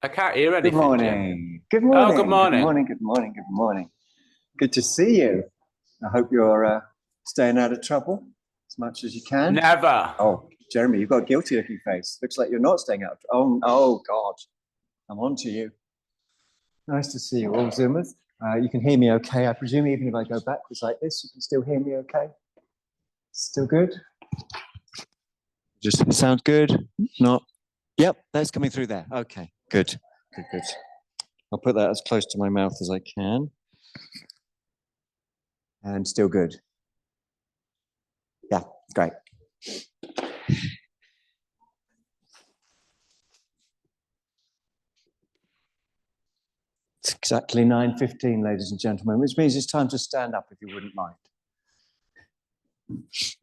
I can't hear Good anything, Jim. morning. Good Oh, good morning. Good morning. morning. Good morning. Good morning. Good to see you. I hope you're staying out of trouble as much as you can. Never. Oh, Jeremy, you've got a guilty looking face. Looks like you're not staying out of trouble. Oh, God. I'm on to you. Nice to see you all, Zoomers. You can hear me okay. I presume even if I go backwards like this, you can still hear me okay? Still good? Just sound good? Not? Yep, that's coming through there. Okay, good. Good, good. I'll put that as close to my mouth as I can. And still good. Yeah, great. It's exactly 9:15, ladies and gentlemen, which means it's time to stand up if you wouldn't mind.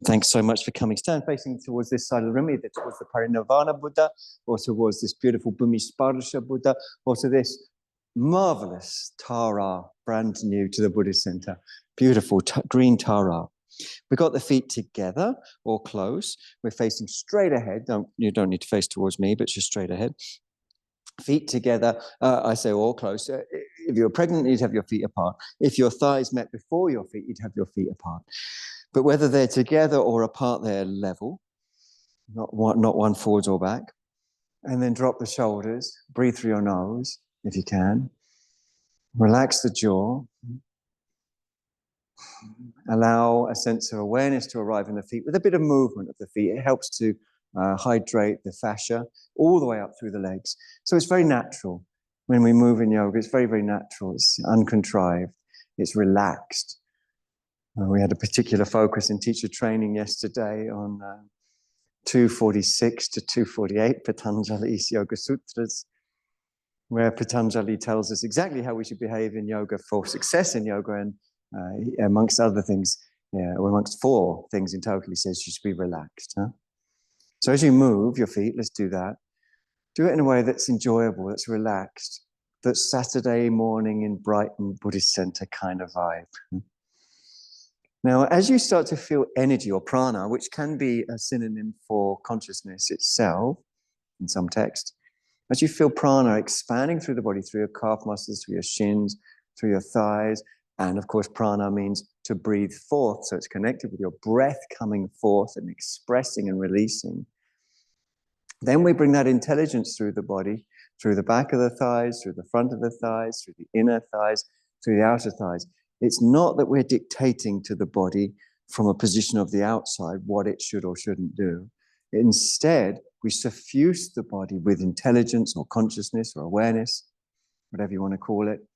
Thanks so much for coming. Stand facing towards this side of the room, either towards the Parinirvana Buddha, or towards this beautiful Bhumisparsha Buddha, or to this marvelous Tara, brand new to the Buddhist Center. Beautiful green Tara. We've got the feet together or close. We're facing straight ahead. You don't need to face towards me, but just straight ahead. Feet together, I say all close. If you're pregnant, you'd have your feet apart. If your thighs met before your feet, you'd have your feet apart. But whether they're together or apart, they're level, not one forwards or back. And then drop the shoulders, breathe through your nose if you can. Relax the jaw. Allow a sense of awareness to arrive in the feet with a bit of movement of the feet. It helps to hydrate the fascia all the way up through the legs. So it's very natural. When we move in yoga, it's very, very natural. It's uncontrived. It's relaxed. We had a particular focus in teacher training yesterday on 246 to 248 Patanjali's Yoga Sutras, where Patanjali tells us exactly how we should behave in yoga for success in yoga, and amongst other things, or amongst 4 things in total, he says you should be relaxed. Huh? So as you move your feet, let's do that. Do it in a way that's enjoyable, that's relaxed, that's Saturday morning in Brighton Buddhist Center kind of vibe. Now, as you start to feel energy or prana, which can be a synonym for consciousness itself in some text, as you feel prana expanding through the body, through your calf muscles, through your shins, through your thighs, and of course, prana means to breathe forth, so it's connected with your breath coming forth and expressing and releasing. Then we bring that intelligence through the body, through the back of the thighs, through the front of the thighs, through the inner thighs, through the outer thighs. It's not that we're dictating to the body from a position of the outside what it should or shouldn't do. Instead, we suffuse the body with intelligence or consciousness or awareness, whatever you want to call it,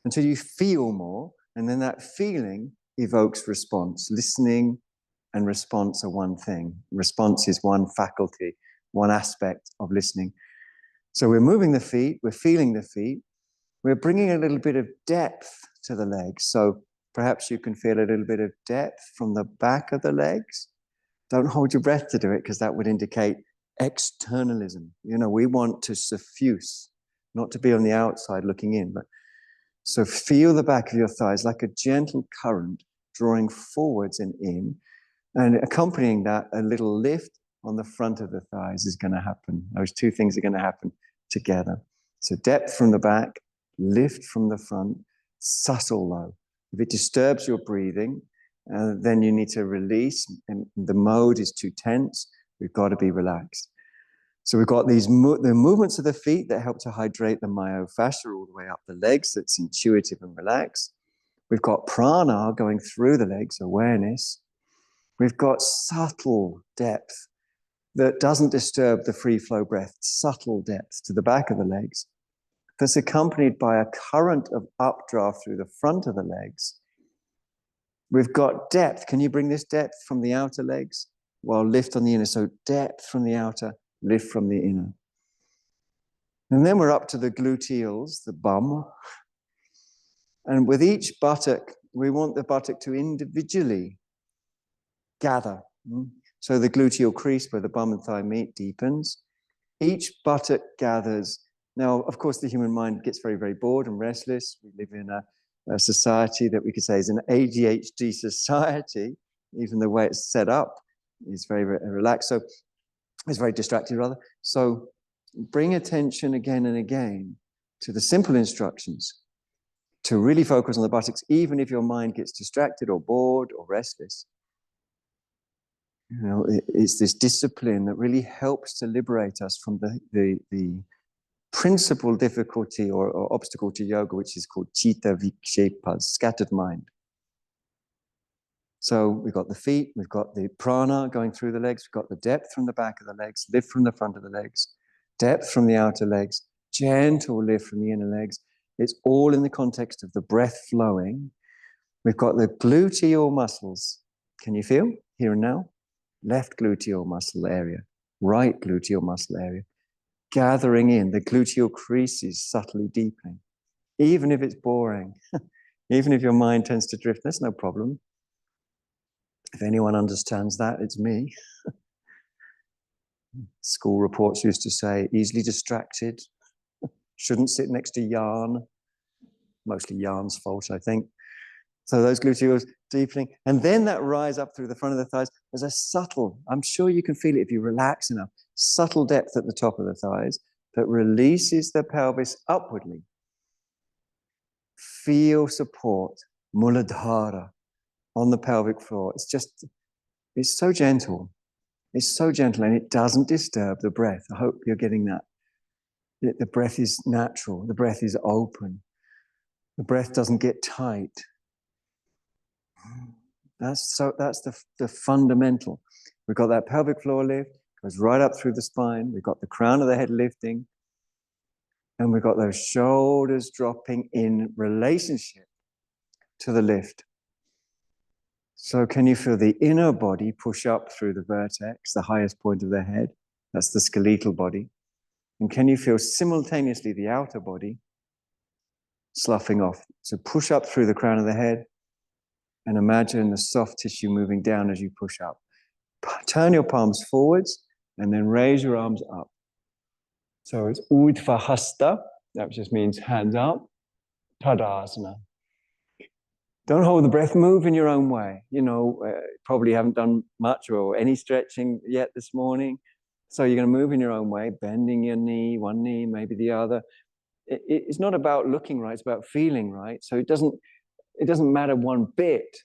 until you feel more, and then that feeling evokes response. Listening and response are one thing. Response is one faculty, one aspect of listening. So we're moving the feet, we're feeling the feet, we're bringing a little bit of depth to the legs. So perhaps you can feel a little bit of depth from the back of the legs. Don't hold your breath to do it, because that would indicate externalism. We want to suffuse, not to be on the outside looking in. So feel the back of your thighs like a gentle current drawing forwards and in, and accompanying that, a little lift on the front of the thighs is going to happen. Those 2 things are going to happen together. So depth from the back, lift from the front, subtle though. If it disturbs your breathing, then you need to release, and the mode is too tense. We've got to be relaxed. So we've got the movements of the feet that help to hydrate the myofascia all the way up the legs. That's intuitive and relaxed. We've got prana going through the legs, awareness. We've got subtle depth that doesn't disturb the free flow breath, subtle depth to the back of the legs, that's accompanied by a current of updraft through the front of the legs. We've got depth. Can you bring this depth from the outer legs? Well, lift on the inner. So depth from the outer, lift from the inner. And then we're up to the gluteals, the bum. And with each buttock, we want the buttock to individually gather. So the gluteal crease where the bum and thigh meet deepens. Each buttock gathers. Now, of course, the human mind gets very, very bored and restless. We live in a society that we could say is an ADHD society. Even the way it's set up is very, very relaxed. So it's very distracted, rather. So bring attention again and again to the simple instructions, to really focus on the buttocks, even if your mind gets distracted or bored or restless. You know, it's this discipline that really helps to liberate us from the principal difficulty or obstacle to yoga, which is called chitta vikshepas, scattered mind. So we've got the feet, we've got the prana going through the legs, we've got the depth from the back of the legs, lift from the front of the legs, depth from the outer legs, gentle lift from the inner legs. It's all in the context of the breath flowing. We've got the gluteal muscles. Can you feel here and now? Left gluteal muscle area, right gluteal muscle area, gathering in the gluteal creases, subtly deepening. Even if it's boring, even if your mind tends to drift, that's no problem. If anyone understands that, it's me. School reports used to say, easily distracted, shouldn't sit next to yarn. Mostly yarn's fault, I think. So those gluteals deepening. And then that rise up through the front of the thighs. There's a subtle, I'm sure you can feel it if you relax enough, subtle depth at the top of the thighs that releases the pelvis upwardly. Feel support, muladhara, on the pelvic floor. It's so gentle. It's so gentle and it doesn't disturb the breath. I hope you're getting that. The breath is natural. The breath is open. The breath doesn't get tight. That's the fundamental. We've got that pelvic floor lift, goes right up through the spine. We've got the crown of the head lifting. And we've got those shoulders dropping in relationship to the lift. So can you feel the inner body push up through the vertex, the highest point of the head? That's the skeletal body. And can you feel simultaneously the outer body sloughing off? So push up through the crown of the head and imagine the soft tissue moving down as you push up. Turn your palms forwards and then raise your arms up. So it's Urdhva Hasta, that just means hands up, Tadasana. Don't hold the breath, move in your own way. You know, probably haven't done much or any stretching yet this morning. So you're going to move in your own way, bending your knee, one knee, maybe the other. It's not about looking right, it's about feeling right. So it doesn't matter one bit.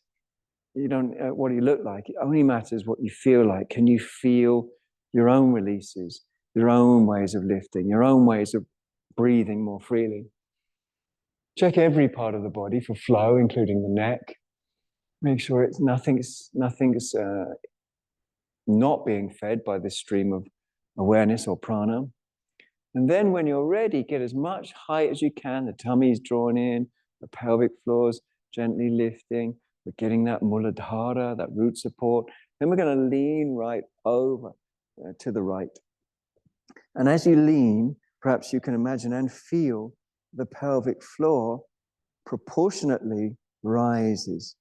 You don't, what do you look like? It only matters what you feel like. Can you feel your own releases, your own ways of lifting, your own ways of breathing more freely? Check every part of the body for flow, including the neck. Make sure nothing's not being fed by this stream of awareness or prana. And then when you're ready, get as much height as you can. The tummy is drawn in, the pelvic floor's gently lifting. We're getting that muladhara, that root support. Then we're going to lean right over to the right. And as you lean, perhaps you can imagine and feel the pelvic floor proportionately rises.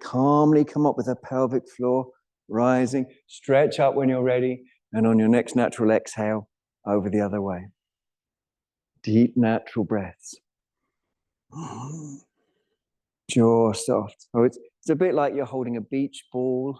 Calmly come up with a pelvic floor rising. Stretch up when you're ready. And on your next natural exhale, over the other way. Deep natural breaths. Jaw soft. Oh, it's a bit like you're holding a beach ball.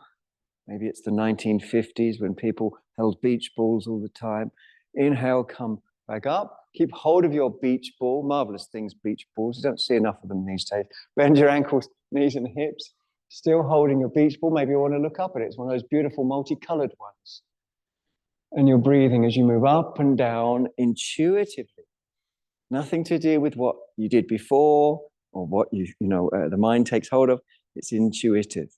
Maybe it's the 1950s when people held beach balls all the time. Inhale, come back up. Keep hold of your beach ball. Marvelous things, beach balls. You don't see enough of them these days. Bend your ankles, knees and hips. Still holding your beach ball. Maybe you want to look up at it. It's one of those beautiful multicolored ones. And you're breathing as you move up and down intuitively. Nothing to do with what you did before or what the mind takes hold of. It's intuitive.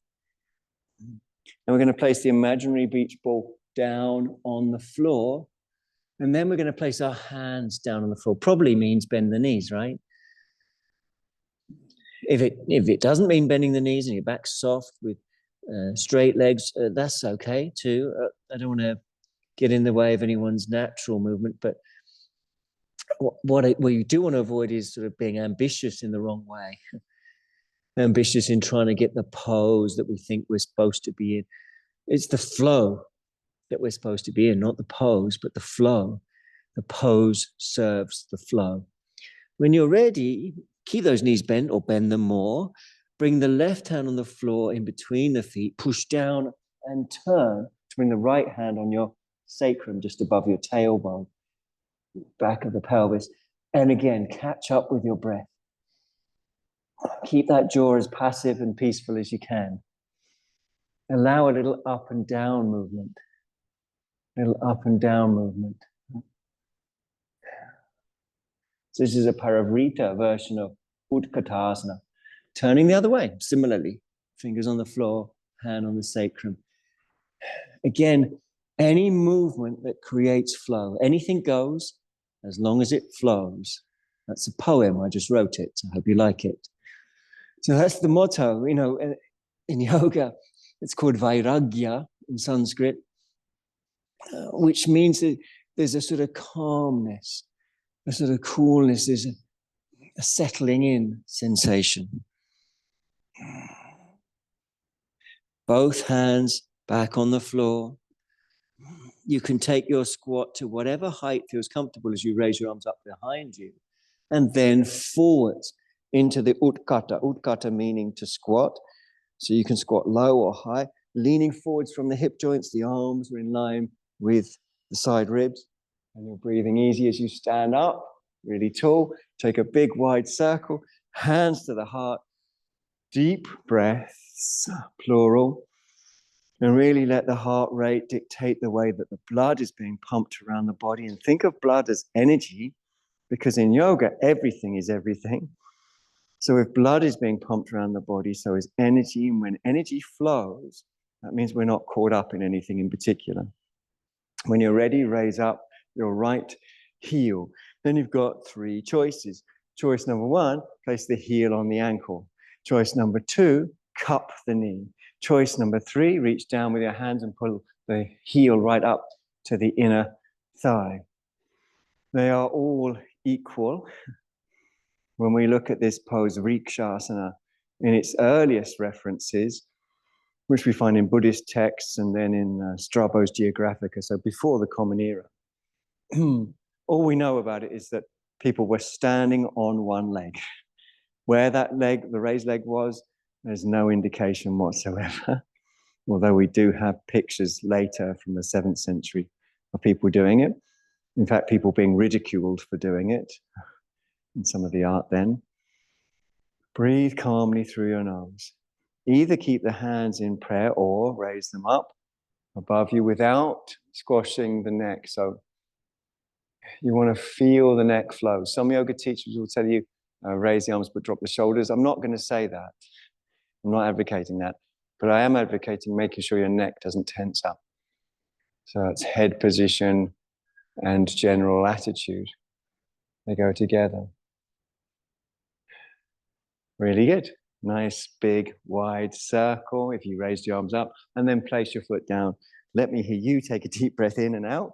And we're going to place the imaginary beach ball down on the floor. And then we're going to place our hands down on the floor. Probably means bend the knees, right? If it doesn't mean bending the knees and your back's soft with straight legs, that's okay too. I don't want to get in the way of anyone's natural movement, but what you do want to avoid is sort of being ambitious in the wrong way. Ambitious in trying to get the pose that we think we're supposed to be in. It's the flow that we're supposed to be in, not the pose, but the flow. The pose serves the flow. When you're ready, keep those knees bent or bend them more. Bring the left hand on the floor in between the feet, push down and turn to bring the right hand on your sacrum just above your tailbone. back of the pelvis. And again, catch up with your breath. Keep that jaw as passive and peaceful as you can. Allow a little up and down movement. Little up and down movement. So this is a Parivrita version of Utkatasana. Turning the other way, similarly. Fingers on the floor, hand on the sacrum. Again, any movement that creates flow, anything goes as long as it flows. That's a poem, I just wrote it. I hope you like it. So that's the motto, in yoga. It's called Vairagya in Sanskrit, which means that there's a sort of calmness, a sort of coolness, there's a settling in sensation. Both hands back on the floor. You can take your squat to whatever height feels comfortable as you raise your arms up behind you, and then forwards into the Utkata. Utkata meaning to squat. So you can squat low or high, leaning forwards from the hip joints. The arms are in line with the side ribs. And you're breathing easy as you stand up, really tall. Take a big wide circle, hands to the heart. Deep breaths, plural. And really let the heart rate dictate the way that the blood is being pumped around the body. And think of blood as energy, because in yoga, everything is everything. So if blood is being pumped around the body, so is energy. And when energy flows, that means we're not caught up in anything in particular. When you're ready, raise up your right heel. Then you've got three choices. Choice number one, place the heel on the ankle. Choice number two, cup the knee. Choice number three, reach down with your hands and pull the heel right up to the inner thigh. They are all equal. When we look at this pose, Vrikshasana, in its earliest references, which we find in Buddhist texts and then in Strabo's Geographica, so before the Common Era, all we know about it is that people were standing on one leg. Where that leg, the raised leg was, there's no indication whatsoever. Although we do have pictures later from the 7th century of people doing it. In fact, people being ridiculed for doing it in some of the art then. Breathe calmly through your nose. Either keep the hands in prayer or raise them up above you without squashing the neck. So you want to feel the neck flow. Some yoga teachers will tell you, raise the arms but drop the shoulders. I'm not going to say that. I'm not advocating that. But I am advocating making sure your neck doesn't tense up. So it's head position and general attitude. They go together. Really good. Nice, big, wide circle if you raise your arms up, and then place your foot down. Let me hear you take a deep breath in and out.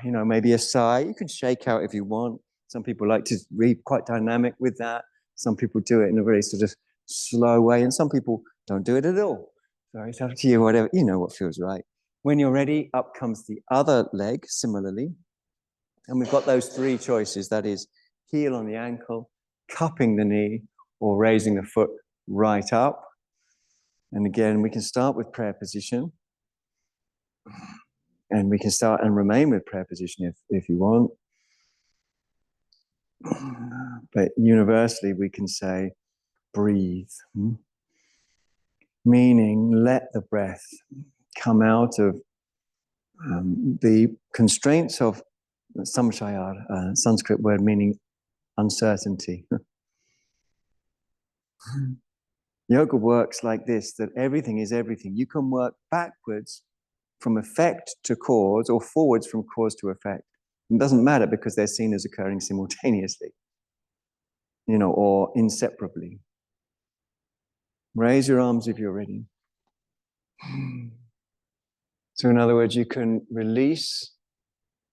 Maybe a sigh. You can shake out if you want. Some people like to be quite dynamic with that. Some people do it in a very sort of slow way, and some people don't do it at all. So it's up to you, whatever, what feels right. When you're ready, up comes the other leg, similarly. And we've got those three choices. That is heel on the ankle, cupping the knee, or raising the foot right up. And again, we can start with prayer position. And we can start and remain with prayer position if you want. But universally, we can say, breathe. Meaning, let the breath come out of the constraints of samshaya, Sanskrit word meaning uncertainty. Yoga works like this, that everything is everything. You can work backwards from effect to cause or forwards from cause to effect. It doesn't matter because they're seen as occurring simultaneously, or inseparably. Raise your arms if you're ready. So in other words, you can release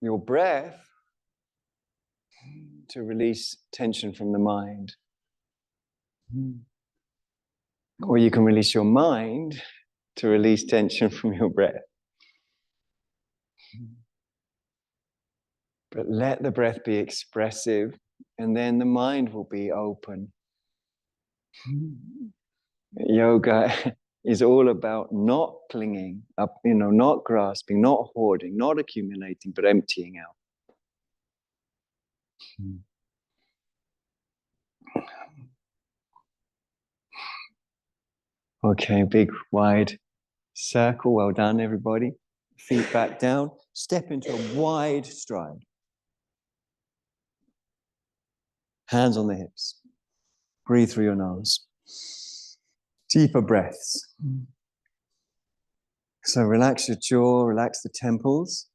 your breath to release tension from the mind. Or you can release your mind to release tension from your breath. But let the breath be expressive, and then the mind will be open. Yoga is all about not clinging up, not grasping, not hoarding, not accumulating, but emptying out. Okay, big wide circle. Well done, everybody. Feet back down. Step into a wide stride. Hands on the hips. Breathe through your nose. Deeper breaths. So relax your jaw, relax the temples.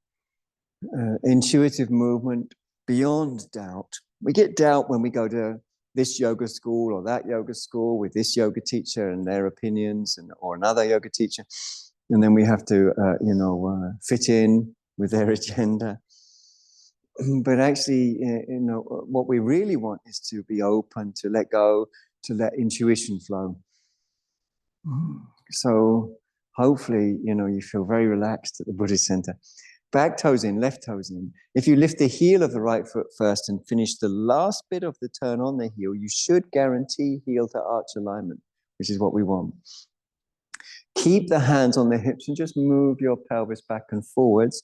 Intuitive movement beyond doubt. We get doubt when we go to this yoga school or that yoga school with this yoga teacher and their opinions, or another yoga teacher. And then we have to, fit in with their agenda. But actually, what we really want is to be open, to let go, to let intuition flow. So hopefully, you feel very relaxed at the Buddhist center. Back toes in, left toes in. If you lift the heel of the right foot first and finish the last bit of the turn on the heel, you should guarantee heel to arch alignment, which is what we want. Keep the hands on the hips and just move your pelvis back and forwards.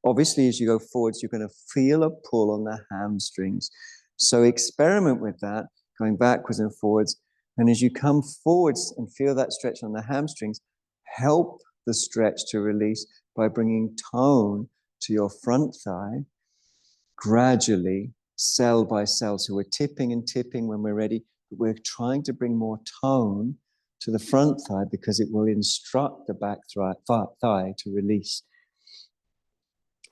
Obviously, as you go forwards, you're going to feel a pull on the hamstrings. So experiment with that, going backwards and forwards. And as you come forwards and feel that stretch on the hamstrings, help the stretch to release by bringing tone to your front thigh, gradually, cell by cell. So we're tipping and tipping when we're ready, but we're trying to bring more tone to the front thigh because it will instruct the back thigh to release.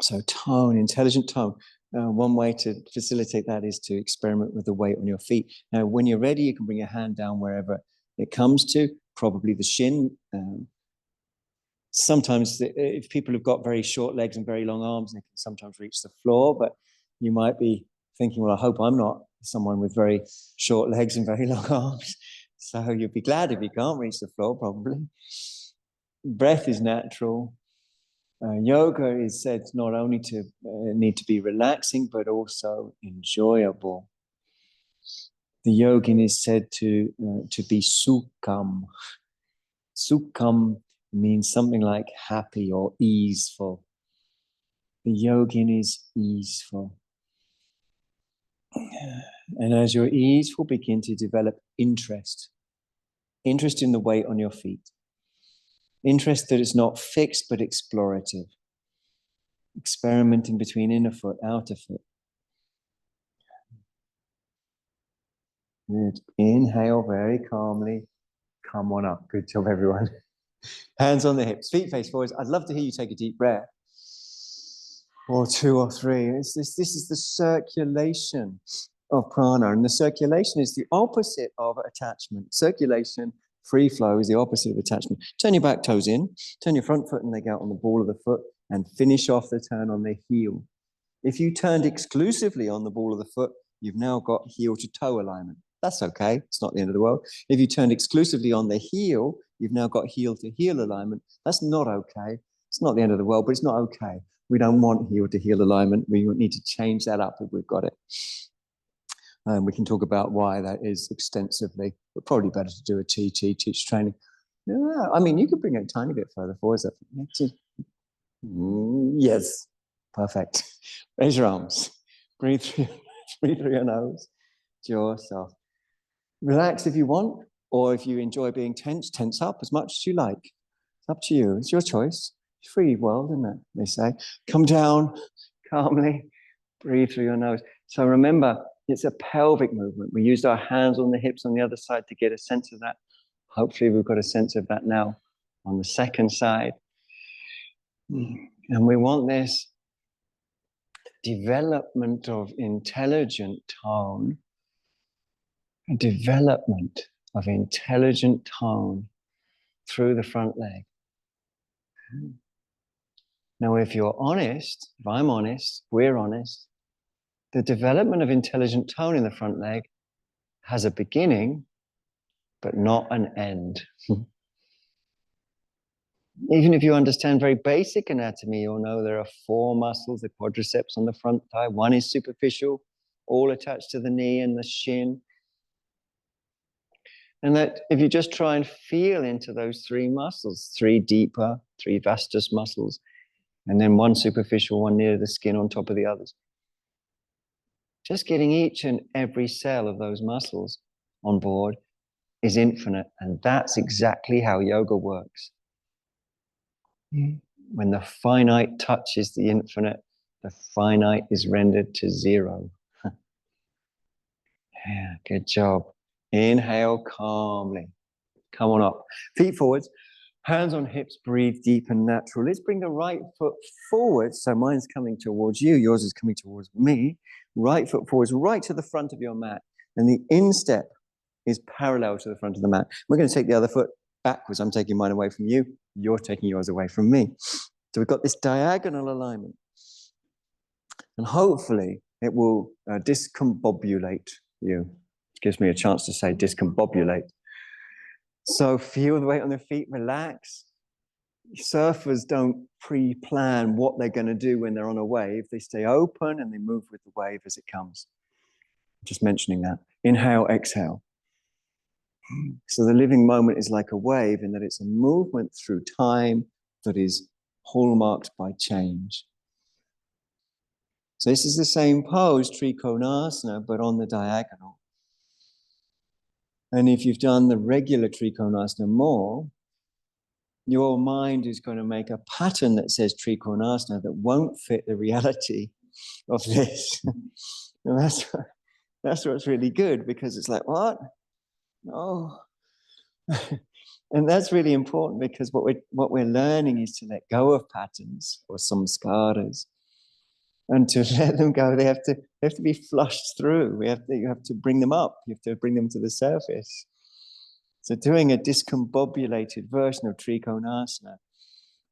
So tone, intelligent tone. One way to facilitate that is to experiment with the weight on your feet. Now, when you're ready, you can bring your hand down wherever it comes to, probably the shin. Sometimes if people have got very short legs and very long arms, they can sometimes reach the floor, but you might be thinking, well, I hope I'm not someone with very short legs and very long arms. So you'll be glad if you can't reach the floor, probably. Breath is natural. Yoga is said not only to need to be relaxing, but also enjoyable. The yogin is said to be sukham. Sukham means something like happy or easeful. The yogin is easeful. And as you're easeful, begin to develop interest. Interest in the weight on your feet. Interest that is not fixed, but explorative. Experimenting between inner foot, outer foot. Good. Inhale very calmly. Come on up. Good job, everyone. Hands on the hips, feet face forwards. I'd love to hear you take a deep breath. Or two or three. This is the circulation of prana. And the circulation is the opposite of attachment. Circulation, free flow, is the opposite of attachment. Turn your back toes in. Turn your front foot and leg out on the ball of the foot and finish off the turn on the heel. If you turned exclusively on the ball of the foot, you've now got heel to toe alignment. That's okay. It's not the end of the world. If you turned exclusively on the heel, you've now got heel to heel alignment. That's not okay. It's not the end of the world, but it's not okay. We don't want heel to heel alignment. We need to change that up if we've got it. We can talk about why that is extensively, but probably better to do a teach training. Yeah, I mean, you could bring it a tiny bit further forward. Yes, perfect. Raise your arms. Breathe through your nose. Jaw soft. Relax if you want, or if you enjoy being tense, tense up as much as you like. It's up to you. It's your choice. It's free world, isn't it? They say. Come down calmly. Breathe through your nose. So remember, it's a pelvic movement. We used our hands on the hips on the other side to get a sense of that. Hopefully we've got a sense of that now on the second side. And we want this development of intelligent tone, a development of intelligent tone through the front leg. Now, if you're honest, if I'm honest, we're honest, the development of intelligent tone in the front leg has a beginning, but not an end. Even if you understand very basic anatomy, you'll know there are 4 muscles, the quadriceps on the front thigh. One is superficial, all attached to the knee and the shin. And that if you just try and feel into those 3 muscles, 3 deeper, 3 vastus muscles, and then 1 superficial, 1 near the skin on top of the others. just getting each and every cell of those muscles on board is infinite. And that's exactly how yoga works. When the finite touches the infinite, the finite is rendered to zero. Yeah, good job. Inhale calmly. Come on up. Feet forwards, hands on hips, breathe deep and natural. Let's bring the right foot forward. So mine's coming towards you, yours is coming towards me. Right foot forwards, right to the front of your mat. And the instep is parallel to the front of the mat. We're going to take the other foot backwards. I'm taking mine away from you. You're taking yours away from me. So we've got this diagonal alignment. And hopefully it will discombobulate you. It gives me a chance to say discombobulate. So feel the weight on their feet, relax. Surfers don't pre-plan what they're going to do when they're on a wave. They stay open and they move with the wave as it comes. Just mentioning that. Inhale, exhale. So the living moment is like a wave in that it's a movement through time that is hallmarked by change. So this is the same pose, Trikonasana, but on the diagonal. And if you've done the regular Trikonasana more, your mind is going to make a pattern that says Trikonasana that won't fit the reality of this. And that's what's really good, because it's like, what? Oh. And that's really important, because what we're learning is to let go of patterns or samskaras. And to let them go, they have to be flushed through. You have to bring them up. You have to bring them to the surface. So doing a discombobulated version of Trikonasana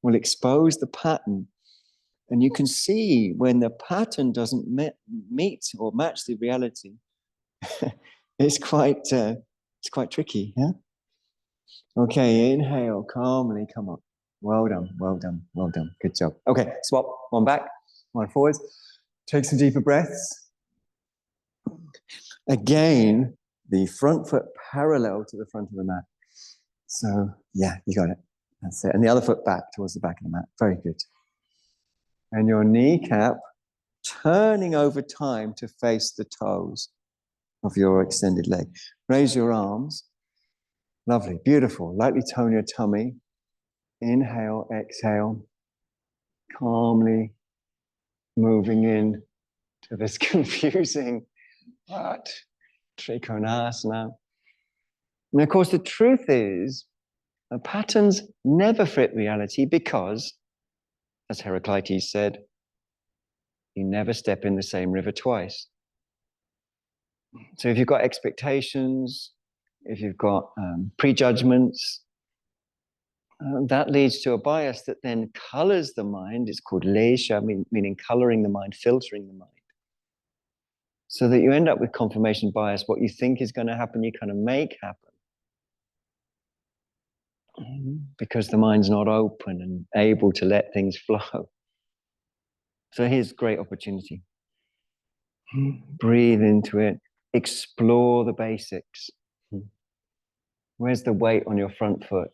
will expose the pattern. And you can see when the pattern doesn't meet or match the reality, it's quite tricky. Yeah. Okay, inhale, calmly come up. Well done, well done, well done. Good job. Okay, swap, one back, one forwards. Take some deeper breaths. Again, the front foot parallel to the front of the mat. So yeah, you got it. That's it. And the other foot back towards the back of the mat. Very good. And your kneecap turning over time to face the toes of your extended leg. Raise your arms. Lovely, beautiful. Lightly tone your tummy. Inhale, exhale. Calmly moving in to this confusing Trikonasana. And of course, the truth is, patterns never fit reality because, as Heraclitus said, you never step in the same river twice. So if you've got expectations, if you've got prejudgments, that leads to a bias that then colors the mind. It's called lesha, meaning coloring the mind, filtering the mind. So that you end up with confirmation bias. What you think is going to happen, you kind of make happen. Because the mind's not open and able to let things flow. So here's great opportunity. Breathe into it. Explore the basics. Where's the weight on your front foot?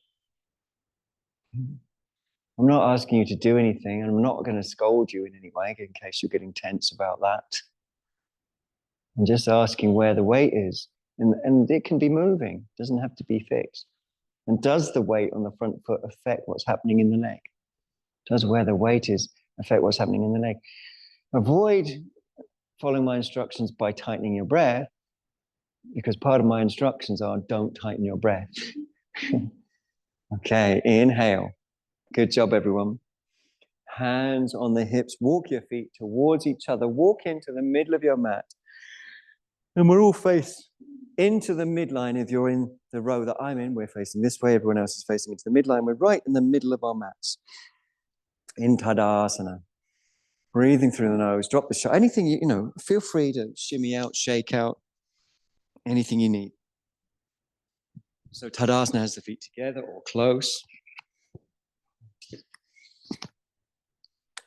I'm not asking you to do anything, and I'm not going to scold you in any way in case you're getting tense about that. I'm just asking where the weight is. And it can be moving. It doesn't have to be fixed. And does the weight on the front foot affect what's happening in the leg? Does where the weight is affect what's happening in the leg? Avoid following my instructions by tightening your breath, because part of my instructions are don't tighten your breath. Okay, inhale. Good job, everyone. Hands on the hips. Walk your feet towards each other. Walk into the middle of your mat. And we're all face into the midline. If you're in the row that I'm in, we're facing this way. Everyone else is facing into the midline. We're right in the middle of our mats. In Tadasana. Breathing through the nose. Drop the shoulder. Anything, feel free to shimmy out, shake out. Anything you need. So Tadasana has the feet together or close.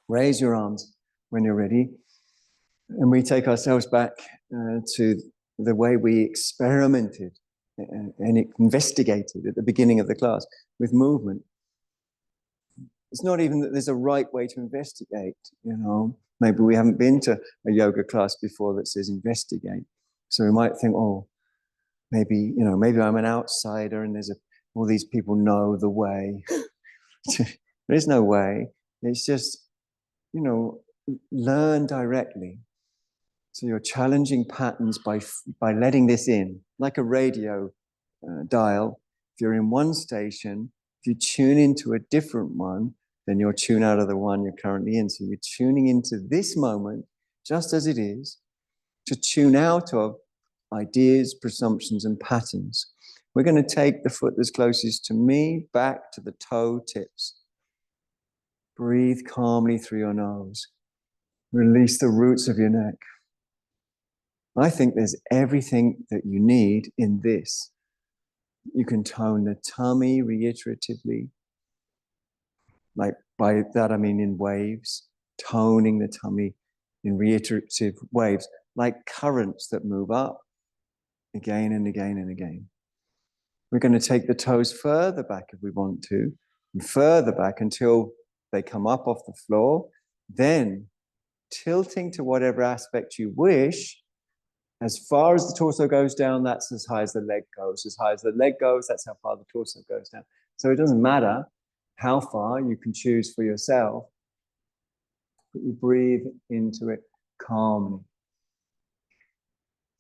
Raise your arms when you're ready. And we take ourselves back to the way we experimented and investigated at the beginning of the class with movement. It's not even that there's a right way to investigate, Maybe we haven't been to a yoga class before that says investigate. So we might think, oh, maybe, maybe I'm an outsider and all these people know the way. There is no way. It's just, learn directly. So you're challenging patterns by letting this in, like a radio dial. If you're in one station, if you tune into a different one, then you'll tune out of the one you're currently in. So you're tuning into this moment, just as it is, to tune out of ideas, presumptions, and patterns. We're going to take the foot that's closest to me back to the toe tips. Breathe calmly through your nose. Release the roots of your neck. I think there's everything that you need in this. You can tone the tummy reiteratively. Like by that, I mean in waves, toning the tummy in reiterative waves, like currents that move up again and again and again. We're going to take the toes further back if we want to, and further back until they come up off the floor, then tilting to whatever aspect you wish. As far as the torso goes down, that's as high as the leg goes. As high as the leg goes, that's how far the torso goes down. So it doesn't matter how far, you can choose for yourself, but you breathe into it calmly.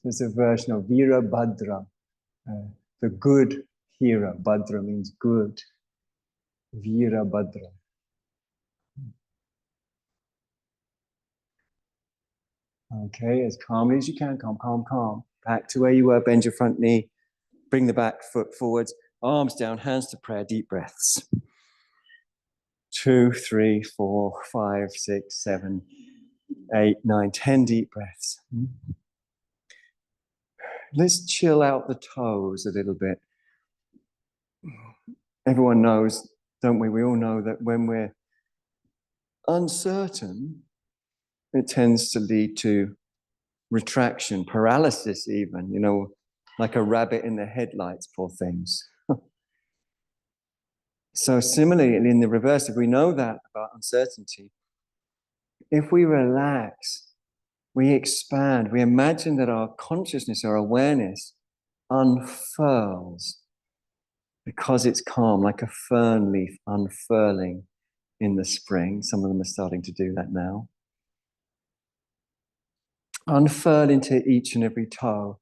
There's a version of Vira Bhadra, the good hero. Bhadra means good. Vira Bhadra. Okay, as calmly as you can, calm, calm, calm. Back to where you were, bend your front knee, bring the back foot forwards, arms down, hands to prayer, deep breaths. 2, 3, 4, 5, 6, 7, 8, 9, 10 deep breaths. Let's chill out the toes a little bit. Everyone knows, don't we? We all know that when we're uncertain, it tends to lead to retraction, paralysis even, like a rabbit in the headlights, poor things. So similarly, in the reverse, if we know that about uncertainty, if we relax, we expand, we imagine that our consciousness, our awareness unfurls because it's calm, like a fern leaf unfurling in the spring. Some of them are starting to do that now. Unfurl into each and every toe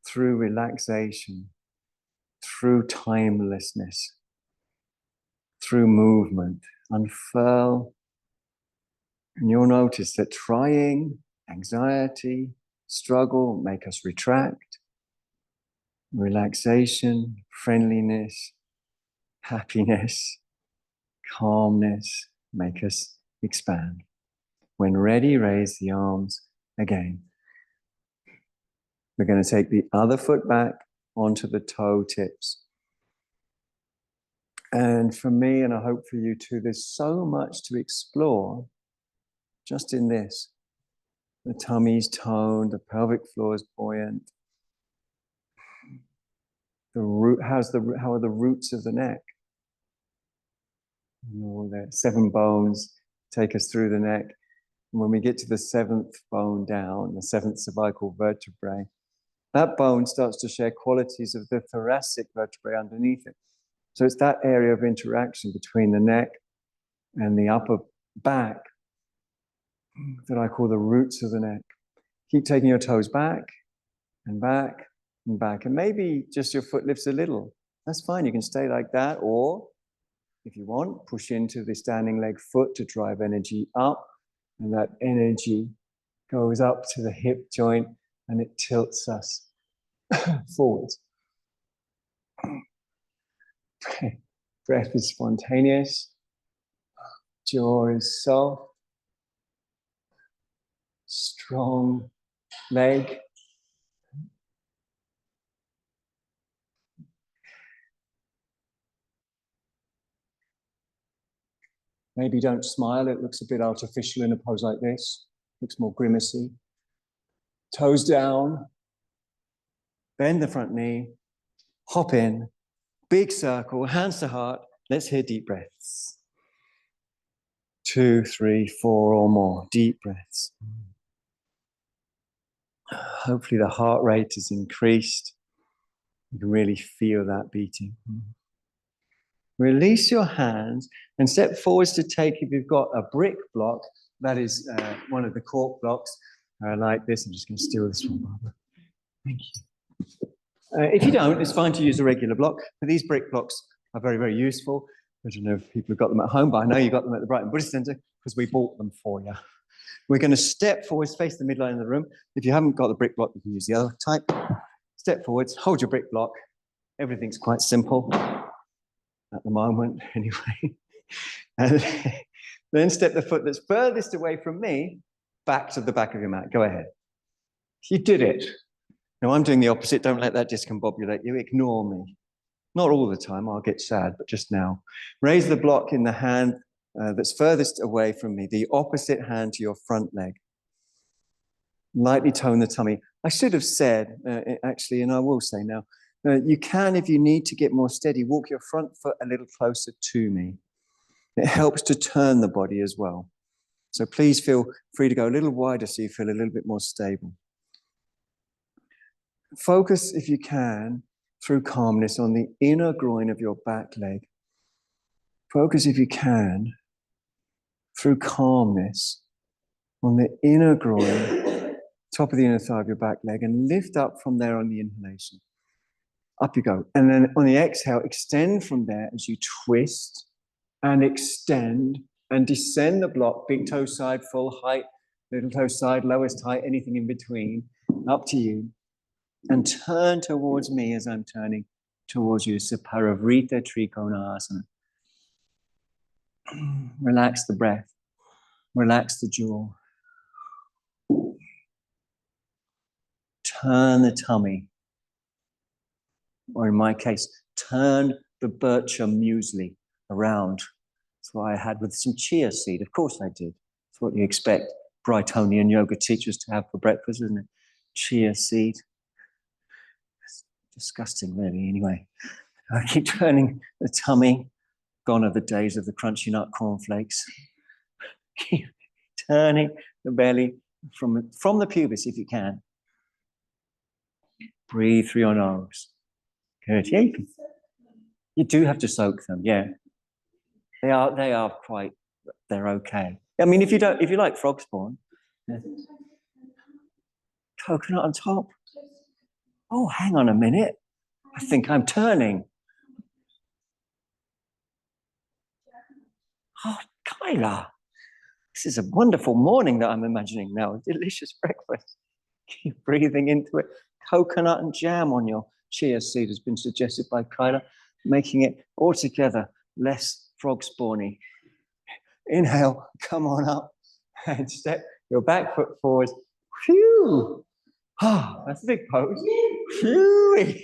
through relaxation, through timelessness, through movement. Unfurl. And you'll notice that trying, anxiety, struggle make us retract. Relaxation, friendliness, happiness, calmness make us expand. When ready, raise the arms again. We're going to take the other foot back onto the toe tips. And for me, and I hope for you too, there's so much to explore just in this. The tummy's toned, the pelvic floor is buoyant. The root, how are the roots of the neck? The 7 bones take us through the neck. And when we get to the 7th bone down, the 7th cervical vertebrae, that bone starts to share qualities of the thoracic vertebrae underneath it. So it's that area of interaction between the neck and the upper back that I call the roots of the neck. Keep taking your toes back and back and back. And maybe just your foot lifts a little. That's fine. You can stay like that. Or if you want, push into the standing leg foot to drive energy up. And that energy goes up to the hip joint and it tilts us forwards. Breath is spontaneous. Jaw is soft. Strong leg. Maybe don't smile. It looks a bit artificial in a pose like this. Looks more grimacy. Toes down. Bend the front knee. Hop in. Big circle. Hands to heart. Let's hear deep breaths. 2, 3, 4 or more deep breaths. Hopefully the heart rate is increased. You can really feel that beating. Release your hands and step forwards to take, if you've got a brick block, that is one of the cork blocks, like this. I'm just going to steal this one, Barbara. Thank you. If you don't, it's fine to use a regular block, but these brick blocks are very, very useful. I don't know if people have got them at home, but I know you got them at the Brighton Buddhist Centre because we bought them for you. We're going to step forwards, face the midline of the room. If you haven't got the brick block, you can use the other type. Step forwards, hold your brick block. Everything's quite simple at the moment, anyway. And then step the foot that's furthest away from me back to the back of your mat. Go ahead. You did it. Now I'm doing the opposite. Don't let that discombobulate you. Ignore me. Not all the time. I'll get sad, but just now. Raise the block in the hand that's furthest away from me, the opposite hand to your front leg. Lightly tone the tummy. I should have said, actually, and I will say now, you can, if you need to get more steady, walk your front foot a little closer to me. It helps to turn the body as well. So please feel free to go a little wider so you feel a little bit more stable. Focus, if you can, through calmness on the inner groin of your back leg. Focus, if you can, through calmness on the inner groin, top of the inner thigh of your back leg, and lift up from there on the inhalation. Up you go. And then on the exhale, extend from there as you twist and extend and descend the block, big toe side, full height, little toe side, lowest height, anything in between, up to you. And turn towards me as I'm turning towards you. Saparavrita Trikonasana. Relax the breath. Relax the jaw. Turn the tummy. Or in my case, turn the bircher muesli around. That's what I had with some chia seed. Of course I did. That's what you expect Brightonian yoga teachers to have for breakfast, isn't it? Chia seed. It's disgusting, really, anyway. I keep turning the tummy. Gone are the days of the crunchy nut cornflakes. Keep turning the belly from the pubis, if you can. Breathe through your nose. Good. Yeah, you do have to soak them. Yeah, they are quite. They're okay. I mean, if you like frog spawn, yeah. Coconut on top. Oh, hang on a minute. I think I'm turning. Oh, Kyla, this is a wonderful morning that I'm imagining now. A delicious breakfast. Keep breathing into it. Coconut and jam on your chia seed has been suggested by Kyla, making it altogether less frog spawny. Inhale, come on up and step your back foot forward. Phew! Ah, that's a big pose. Phew!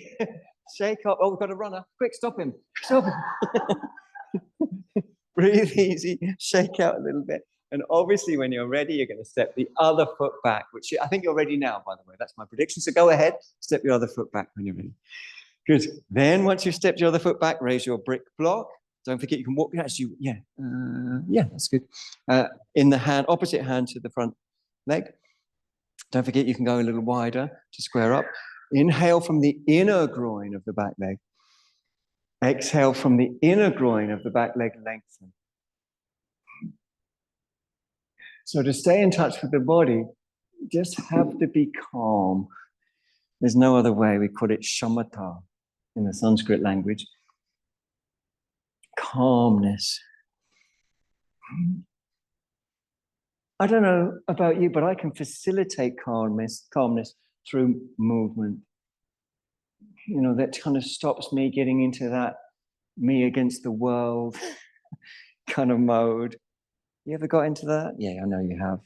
Shake up. Oh, we've got a runner. Quick, stop him. Stop him. Breathe easy. Shake out a little bit. And obviously, when you're ready, you're going to step the other foot back, which I think you're ready now, by the way. That's my prediction. So go ahead, step your other foot back when you're ready. Good. Then once you've stepped your other foot back, raise your brick block. Don't forget you can walk. Actually, yeah, that's good. In the hand, opposite hand to the front leg. Don't forget you can go a little wider to square up. Inhale from the inner groin of the back leg. Exhale from the inner groin of the back leg, lengthen. So to stay in touch with the body, you just have to be calm. There's no other way. We call it shamatha in the Sanskrit language. Calmness. I don't know about you, but I can facilitate calmness through movement. You know, that kind of stops me getting into that me against the world kind of mode. You ever got into that? Yeah, I know you have.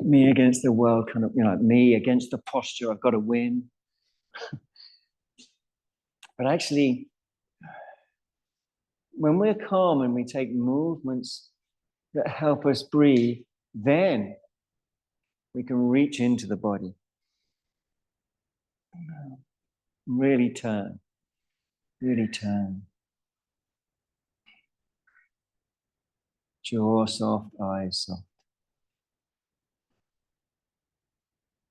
Me against the world, kind of, you know, me against the posture, I've got to win. But actually, when we're calm and we take movements that help us breathe, then we can reach into the body. Really turn. Really turn. Jaw soft, eyes soft.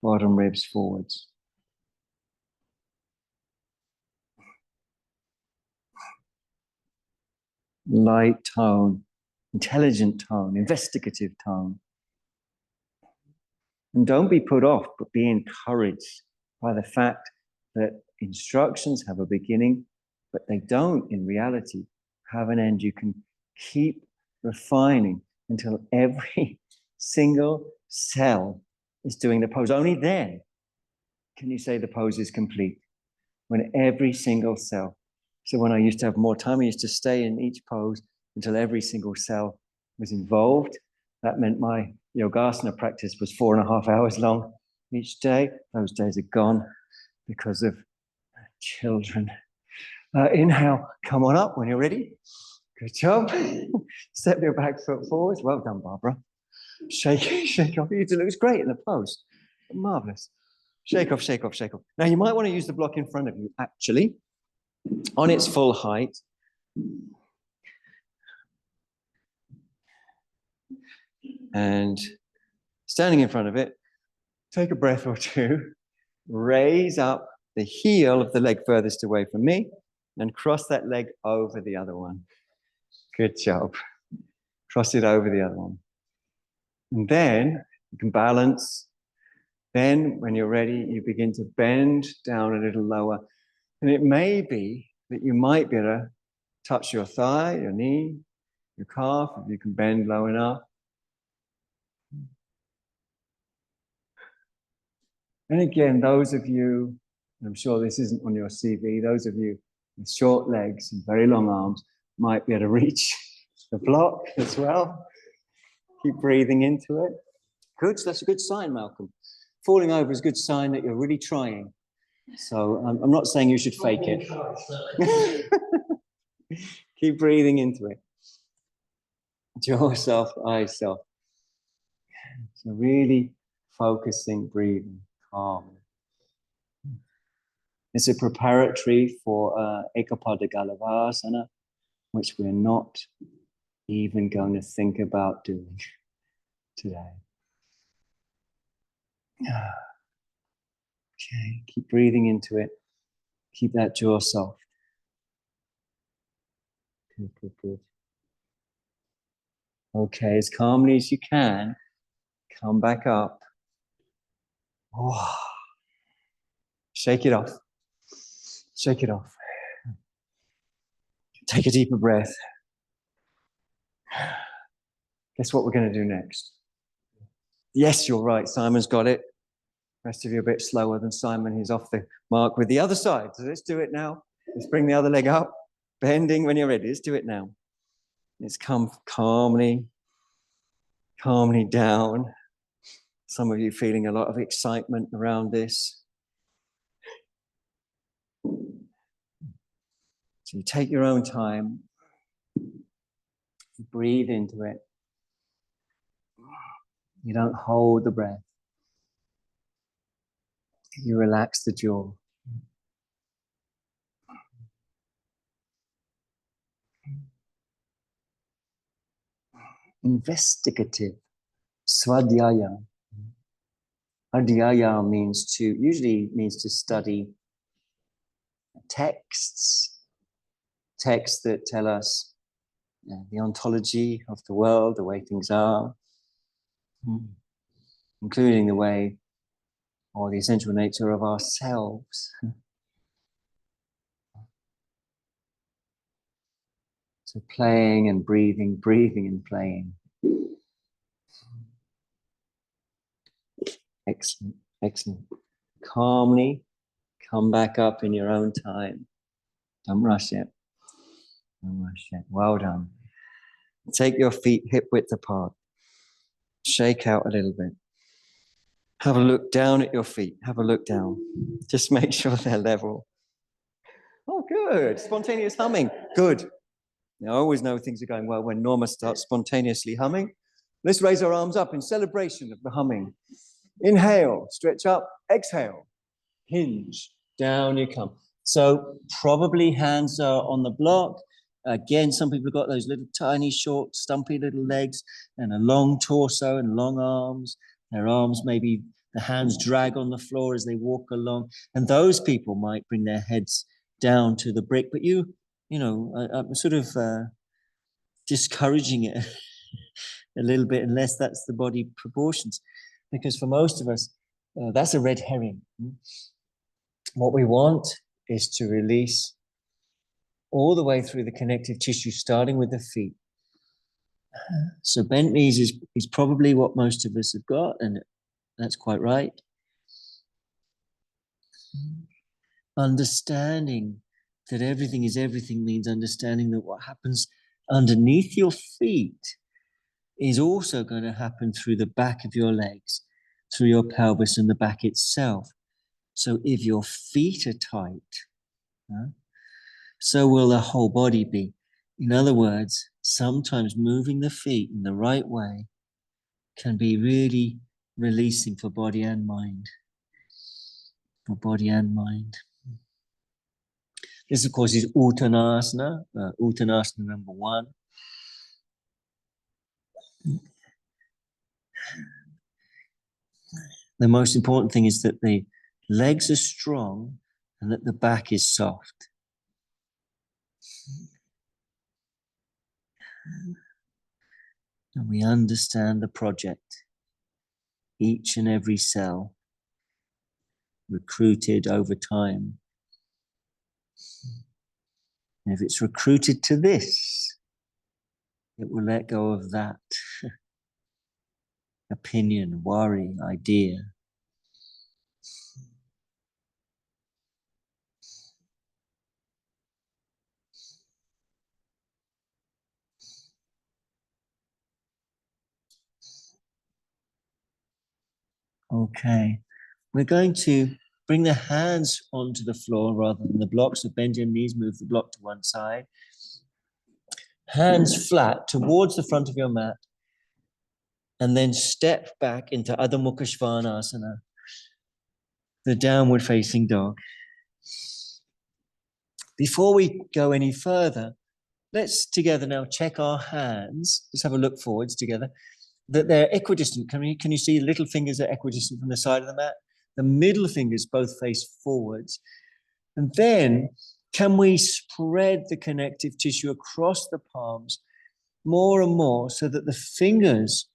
Bottom ribs forwards. Light tone, intelligent tone, investigative tone. And don't be put off, but be encouraged by the fact that instructions have a beginning, but they don't in reality have an end. You can keep refining until every single cell is doing the pose. Only then can you say the pose is complete, when every single cell. So when I used to have more time, I used to stay in each pose until every single cell was involved. That meant my yogasana practice was 4.5 hours long each day. Those days are gone because of children. Inhale, come on up when you're ready. Good job. Step your back foot forward. Well done, Barbara. Shake off. It looks great in the pose. Marvelous. Shake off, shake off, shake off. Now you might want to use the block in front of you, actually, on its full height. And standing in front of it, take a breath or two, raise up the heel of the leg furthest away from me and cross that leg over the other one. Good job. Cross it over the other one. And then you can balance. Then when you're ready, you begin to bend down a little lower. And it may be that you might be able to touch your thigh, your knee, your calf, if you can bend low enough. And again, those of you, I'm sure this isn't on your CV, those of you with short legs and very long arms might be able to reach the block as well. Keep breathing into it. Good, so that's a good sign, Malcolm. Falling over is a good sign that you're really trying. So I'm not saying you should fake it. Keep breathing into it. Jaw soft, eyes soft. So really focusing, breathing, calm. It's a preparatory for Ekapada Galavasana, which we're not even going to think about doing today. Okay, keep breathing into it. Keep that jaw soft. Good, good, good. Okay, as calmly as you can, come back up. Oh. Shake it off. Shake it off. Take a deeper breath. Guess what we're going to do next? Yes, you're right. Simon's got it. The rest of you are a bit slower than Simon. He's off the mark with the other side. So let's do it now. Let's bring the other leg up. Bending when you're ready. Let's do it now. Let's come calmly down. Some of you feeling a lot of excitement around this. So you take your own time. Breathe into it. You don't hold the breath. You relax the jaw. Investigative. Swadhyaya. Adhyaya usually means to study texts that tell us the ontology of the world, the way things are, including the way or the essential nature of ourselves. So playing and breathing and playing. Excellent, excellent. Calmly come back up in your own time. Don't rush it. Don't rush it. Well done. Take your feet hip width apart. Shake out a little bit. Have a look down at your feet. Have a look down. Just make sure they're level. Oh, good. Spontaneous humming. Good. Now, I always know things are going well when Norma starts spontaneously humming. Let's raise our arms up in celebration of the humming. Inhale, stretch up, exhale, hinge, down you come. So probably hands are on the block Again, some people have got those little tiny, short, stumpy little legs and a long torso and long arms. Their arms, maybe the hands drag on the floor as they walk along. And those people might bring their heads down to the brick. But I'm sort of discouraging it a little bit, unless that's the body proportions. Because for most of us, that's a red herring. What we want is to release all the way through the connective tissue, starting with the feet. So bent knees is probably what most of us have got, and that's quite right. Understanding that everything is everything means understanding that what happens underneath your feet is also going to happen through the back of your legs, through your pelvis and the back itself. So if your feet are tight, so will the whole body be. In other words, sometimes moving the feet in the right way can be really releasing for body and mind. For body and mind. This, of course, is Uttanasana, Uttanasana number 1. The most important thing is that the legs are strong and that the back is soft. And we understand the project. Each and every cell recruited over time. And if it's recruited to this, it will let go of that opinion, worry, idea. Okay, we're going to bring the hands onto the floor rather than the block. So bend your knees, move the block to one side. Hands flat towards the front of your mat. And then step back into Adho Mukha Svanasana, the downward facing dog. Before we go any further, let's together now check our hands. Let's have a look forwards together. That they're equidistant. Can you see little fingers are equidistant from the side of the mat? The middle fingers both face forwards. And then can we spread the connective tissue across the palms more and more so that the fingers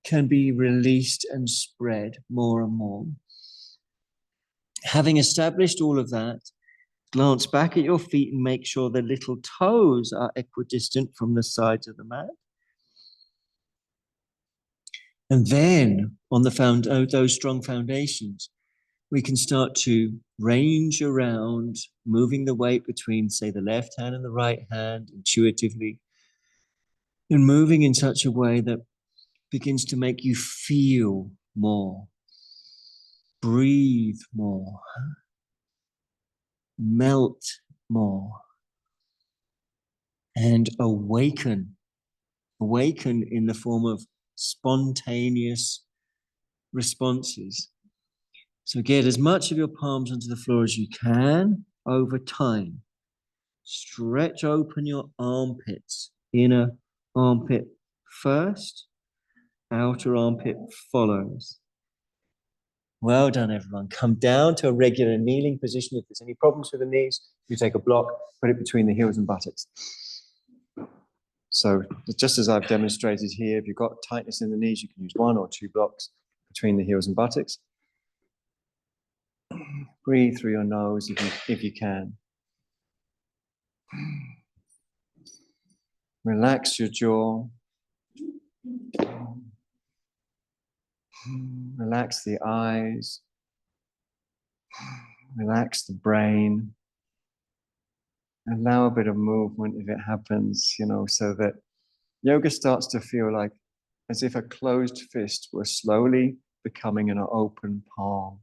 can be released and spread more and more. Having established all of that, glance back at your feet and make sure the little toes are equidistant from the sides of the mat. And then on those strong foundations, we can start to range around, moving the weight between, say, the left hand and the right hand intuitively, and moving in such a way that begins to make you feel more, breathe more, melt more, and awaken in the form of spontaneous responses. So get as much of your palms onto the floor as you can over time. Stretch open your armpits. Inner armpit first, outer armpit follows. Well done, everyone. Come down to a regular kneeling position. If there's any problems with the knees, you take a block, put it between the heels and buttocks. So just as I've demonstrated here, if you've got tightness in the knees, you can use 1 or 2 blocks between the heels and buttocks. Breathe through your nose if you can. Relax your jaw. Relax the eyes. Relax the brain. Allow a bit of movement if it happens, so that yoga starts to feel like as if a closed fist were slowly becoming an open palm.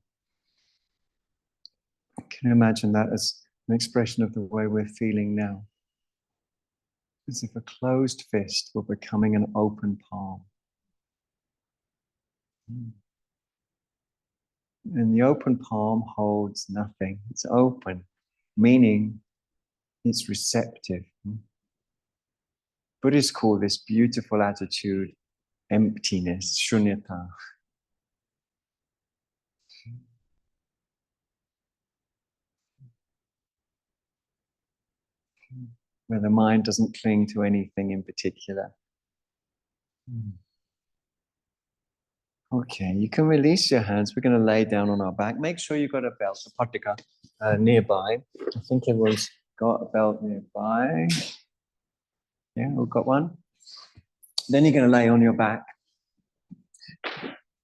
Can you imagine that as an expression of the way we're feeling now? As if a closed fist were becoming an open palm. And the open palm holds nothing. It's open, meaning it's receptive. Buddhists call this beautiful attitude emptiness, shunyata. Where the mind doesn't cling to anything in particular. Okay, you can release your hands. We're going to lay down on our back. Make sure you've got a belt, a patika, nearby. I think everyone's got a belt nearby. Yeah, we've got one. Then you're going to lay on your back.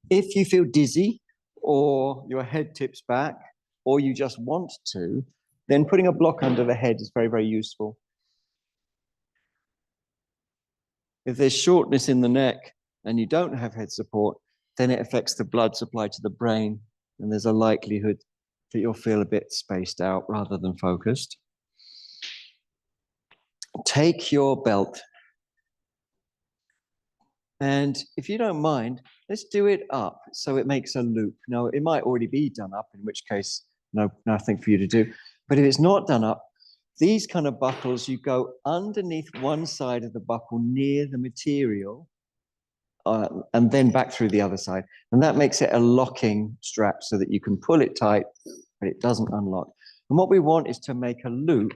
If you feel dizzy or your head tips back or you just want to, then putting a block under the head is very, very useful. If there's shortness in the neck and you don't have head support, then it affects the blood supply to the brain, and there's a likelihood that you'll feel a bit spaced out rather than focused. Take your belt, and if you don't mind, let's do it up so it makes a loop. Now, it might already be done up, in which case, nothing for you to do. But if it's not done up, these kind of buckles, you go underneath one side of the buckle near the material, and then back through the other side. And that makes it a locking strap so that you can pull it tight, but it doesn't unlock. And what we want is to make a loop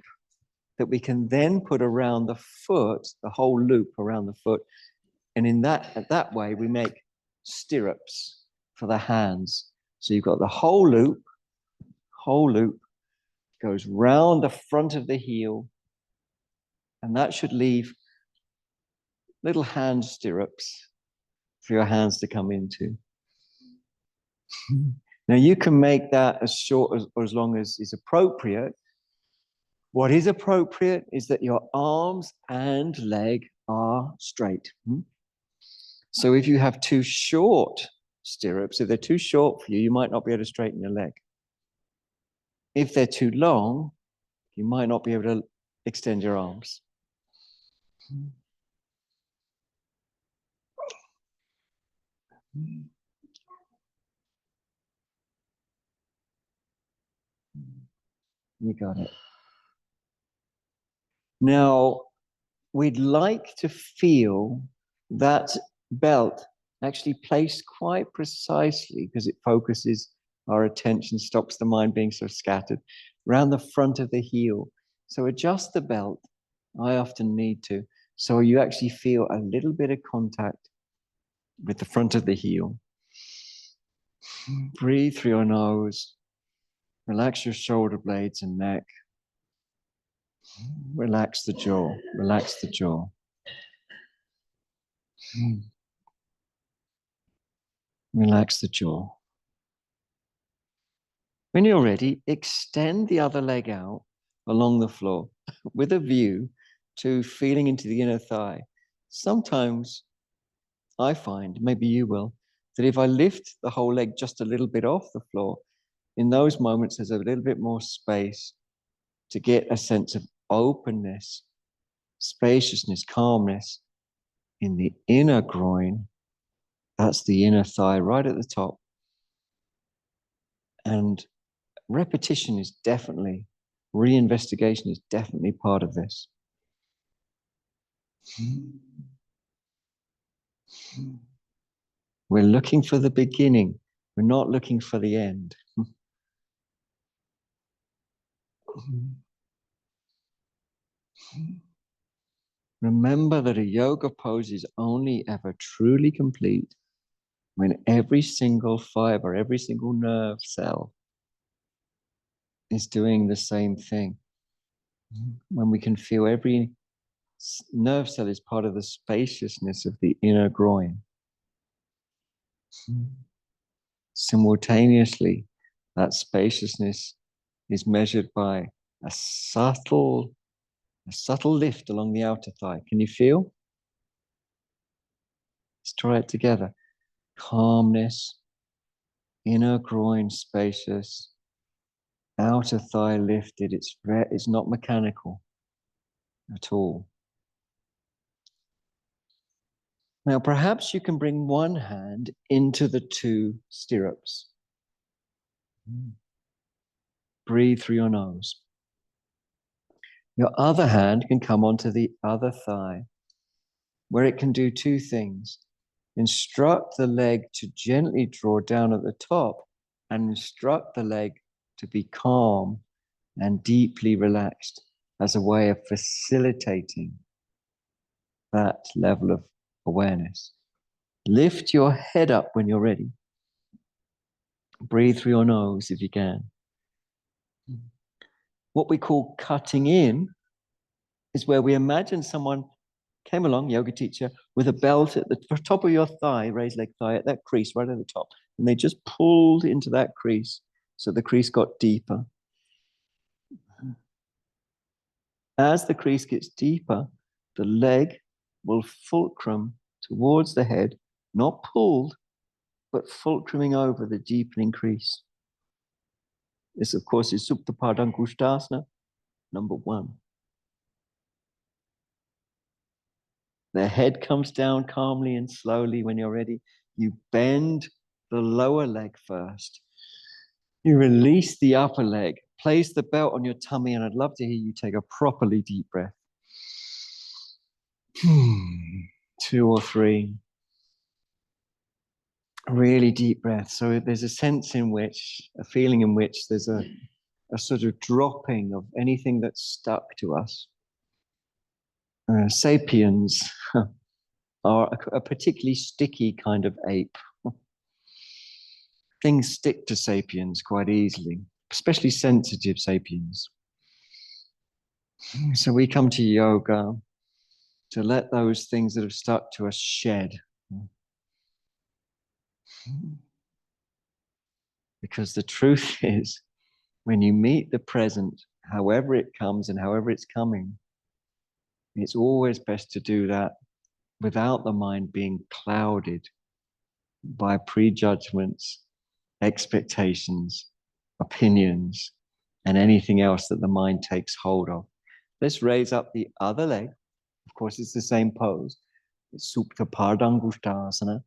that we can then put around the foot, the whole loop around the foot. And in that way, we make stirrups for the hands. So you've got the whole loop goes round the front of the heel, and that should leave little hand stirrups for your hands to come into. Now you can make that as short or as long as is appropriate. What is appropriate is that your arms and leg are straight. So if you have too short stirrups, if they're too short for you, you might not be able to straighten your leg. If they're too long, you might not be able to extend your arms. You got it. Now, we'd like to feel that belt actually placed quite precisely, because it focuses our attention, stops the mind being so scattered, around the front of the heel. So adjust the belt. I often need to. So you actually feel a little bit of contact with the front of the heel. Breathe through your nose. Relax your shoulder blades and neck. Relax the jaw. Relax the jaw. Relax the jaw. When you're ready, extend the other leg out along the floor with a view to feeling into the inner thigh. Sometimes I find, maybe you will, that if I lift the whole leg just a little bit off the floor, in those moments there's a little bit more space to get a sense of openness, spaciousness, calmness in the inner groin. That's the inner thigh right at the top. And repetition is definitely, reinvestigation is definitely part of this. We're looking for the beginning. We're not looking for the end. Remember that a yoga pose is only ever truly complete when every single fiber, every single nerve cell is doing the same thing. When we can feel every nerve cell is part of the spaciousness of the inner groin. Simultaneously, that spaciousness is measured by a subtle lift along the outer thigh. Can you feel? Let's try it together. Calmness, inner groin spacious, outer thigh lifted. It's not mechanical at all. Now, perhaps you can bring one hand into the two stirrups. Breathe through your nose. Your other hand can come onto the other thigh. where it can do two things. Instruct the leg to gently draw down at the top and instruct the leg to be calm and deeply relaxed as a way of facilitating that level of awareness. Lift your head up when you're ready. Breathe through your nose if you can. What we call cutting in is where we imagine someone came along, yoga teacher, with a belt at the top of your thigh, raised leg thigh, at that crease right at the top. And they just pulled into that crease. So the crease got deeper. As the crease gets deeper, the leg will fulcrum towards the head, not pulled, but fulcruming over the deepening crease. This, of course, is Supta Padangusthasana, number 1. The head comes down calmly and slowly when you're ready. You bend the lower leg first. You release the upper leg. Place the belt on your tummy, and I'd love to hear you take a properly deep breath. 2 or 3. Really deep breath. So there's a sense in which, a feeling in which there's a sort of dropping of anything that's stuck to us. Sapiens are a particularly sticky kind of ape. Things stick to sapiens quite easily, especially sensitive sapiens. So we come to yoga to let those things that have stuck to us shed. Because the truth is, when you meet the present, however it comes and however it's coming, it's always best to do that without the mind being clouded by prejudgments, expectations, opinions, and anything else that the mind takes hold of. Let's raise up the other leg. Of course, it's the same pose. It's Supta Padangusthasana.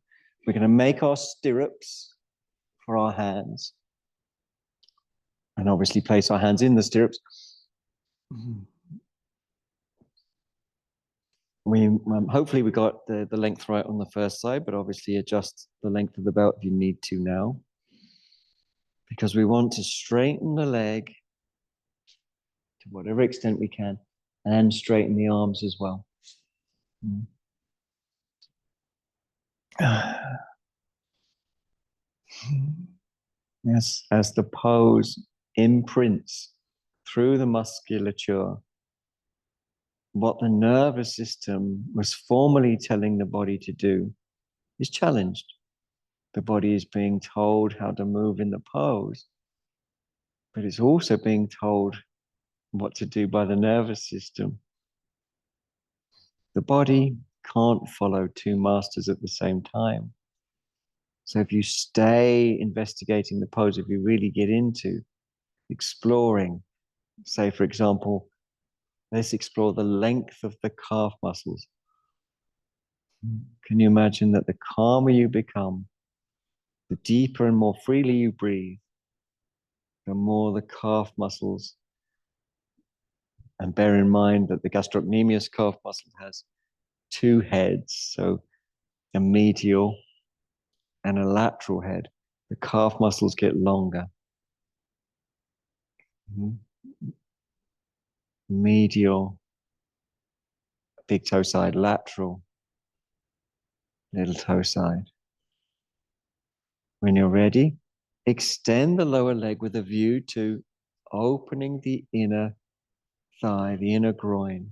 We're going to make our stirrups for our hands. And obviously place our hands in the stirrups. Hopefully we got the length right on the first side, but obviously adjust the length of the belt if you need to now. Because we want to straighten the leg to whatever extent we can, and straighten the arms as well. Yes, as the pose imprints through the musculature, what the nervous system was formerly telling the body to do is challenged. The body is being told how to move in the pose, but it's also being told what to do by the nervous system. The body can't follow 2 masters at the same time. So if you stay investigating the pose, if you really get into exploring, say, for example, let's explore the length of the calf muscles. Can you imagine that the calmer you become, the deeper and more freely you breathe, the more the calf muscles, and bear in mind that the gastrocnemius calf muscle has 2 heads, so a medial and a lateral head. The calf muscles get longer. Medial, big toe side, lateral, little toe side. When you're ready, extend the lower leg with a view to opening the inner thigh, the inner groin.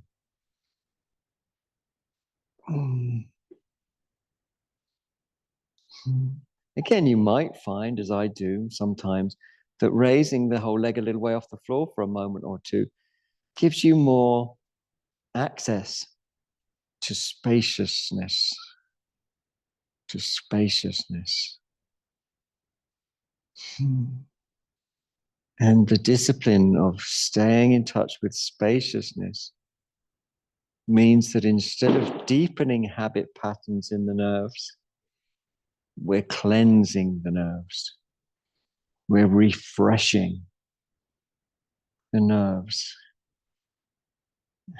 Again, you might find, as I do sometimes, that raising the whole leg a little way off the floor for a moment or two gives you more access to spaciousness, to spaciousness. And the discipline of staying in touch with spaciousness means that instead of deepening habit patterns in the nerves, we're cleansing the nerves. We're refreshing the nerves.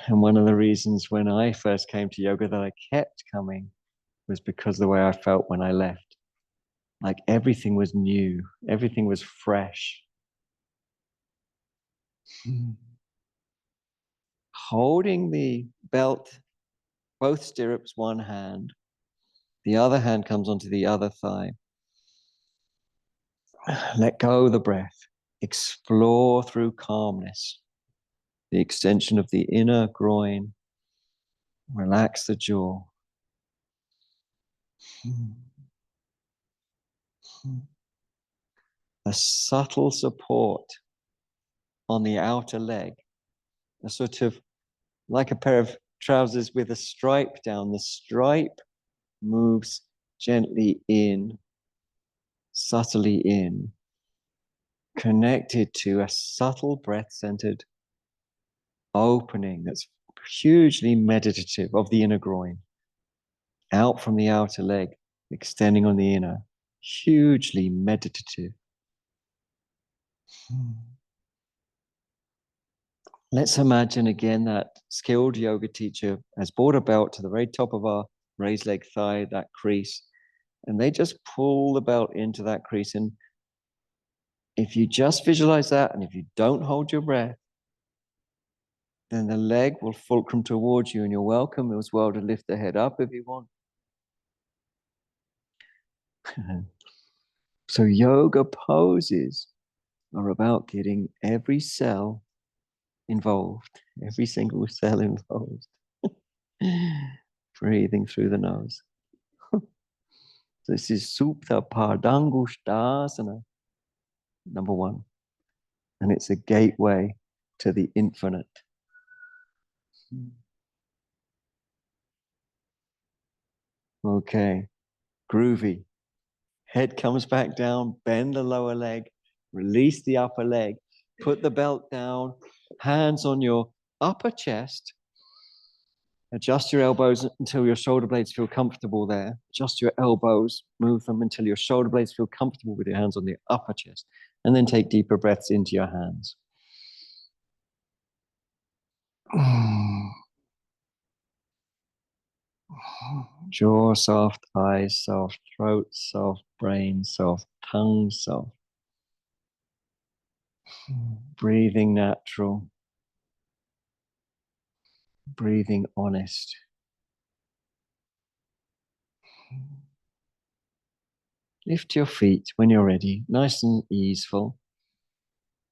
And one of the reasons when I first came to yoga that I kept coming was because the way I felt when I left. Like everything was new, everything was fresh. Holding the belt, both stirrups, one hand, the other hand comes onto the other thigh. Let go of the breath. Explore through calmness the extension of the inner groin. Relax the jaw. A subtle support on the outer leg, a sort of like a pair of trousers with a stripe down. The stripe moves gently in, subtly in, connected to a subtle breath-centered opening that's hugely meditative of the inner groin, out from the outer leg, extending on the inner, hugely meditative. Let's imagine again that skilled yoga teacher has brought a belt to the very top of our raised leg thigh, that crease, and they just pull the belt into that crease. And if you just visualize that, and if you don't hold your breath, then the leg will fulcrum towards you, and you're welcome as well to lift the head up if you want. So yoga poses are about getting every cell involved, every single cell involved. Breathing through the nose. This is Supta Pardangusthasana, number one. And it's a gateway to the infinite. Okay, groovy. Head comes back down, bend the lower leg, release the upper leg, put the belt down, hands on your upper chest. Adjust your elbows until your shoulder blades feel comfortable there. Adjust your elbows, move them until your shoulder blades feel comfortable with your hands on the upper chest. And then take deeper breaths into your hands. Jaw soft, eyes soft, throat soft, brain soft, tongue soft. Breathing natural. Breathing honest. Lift your feet when you're ready, nice and easeful.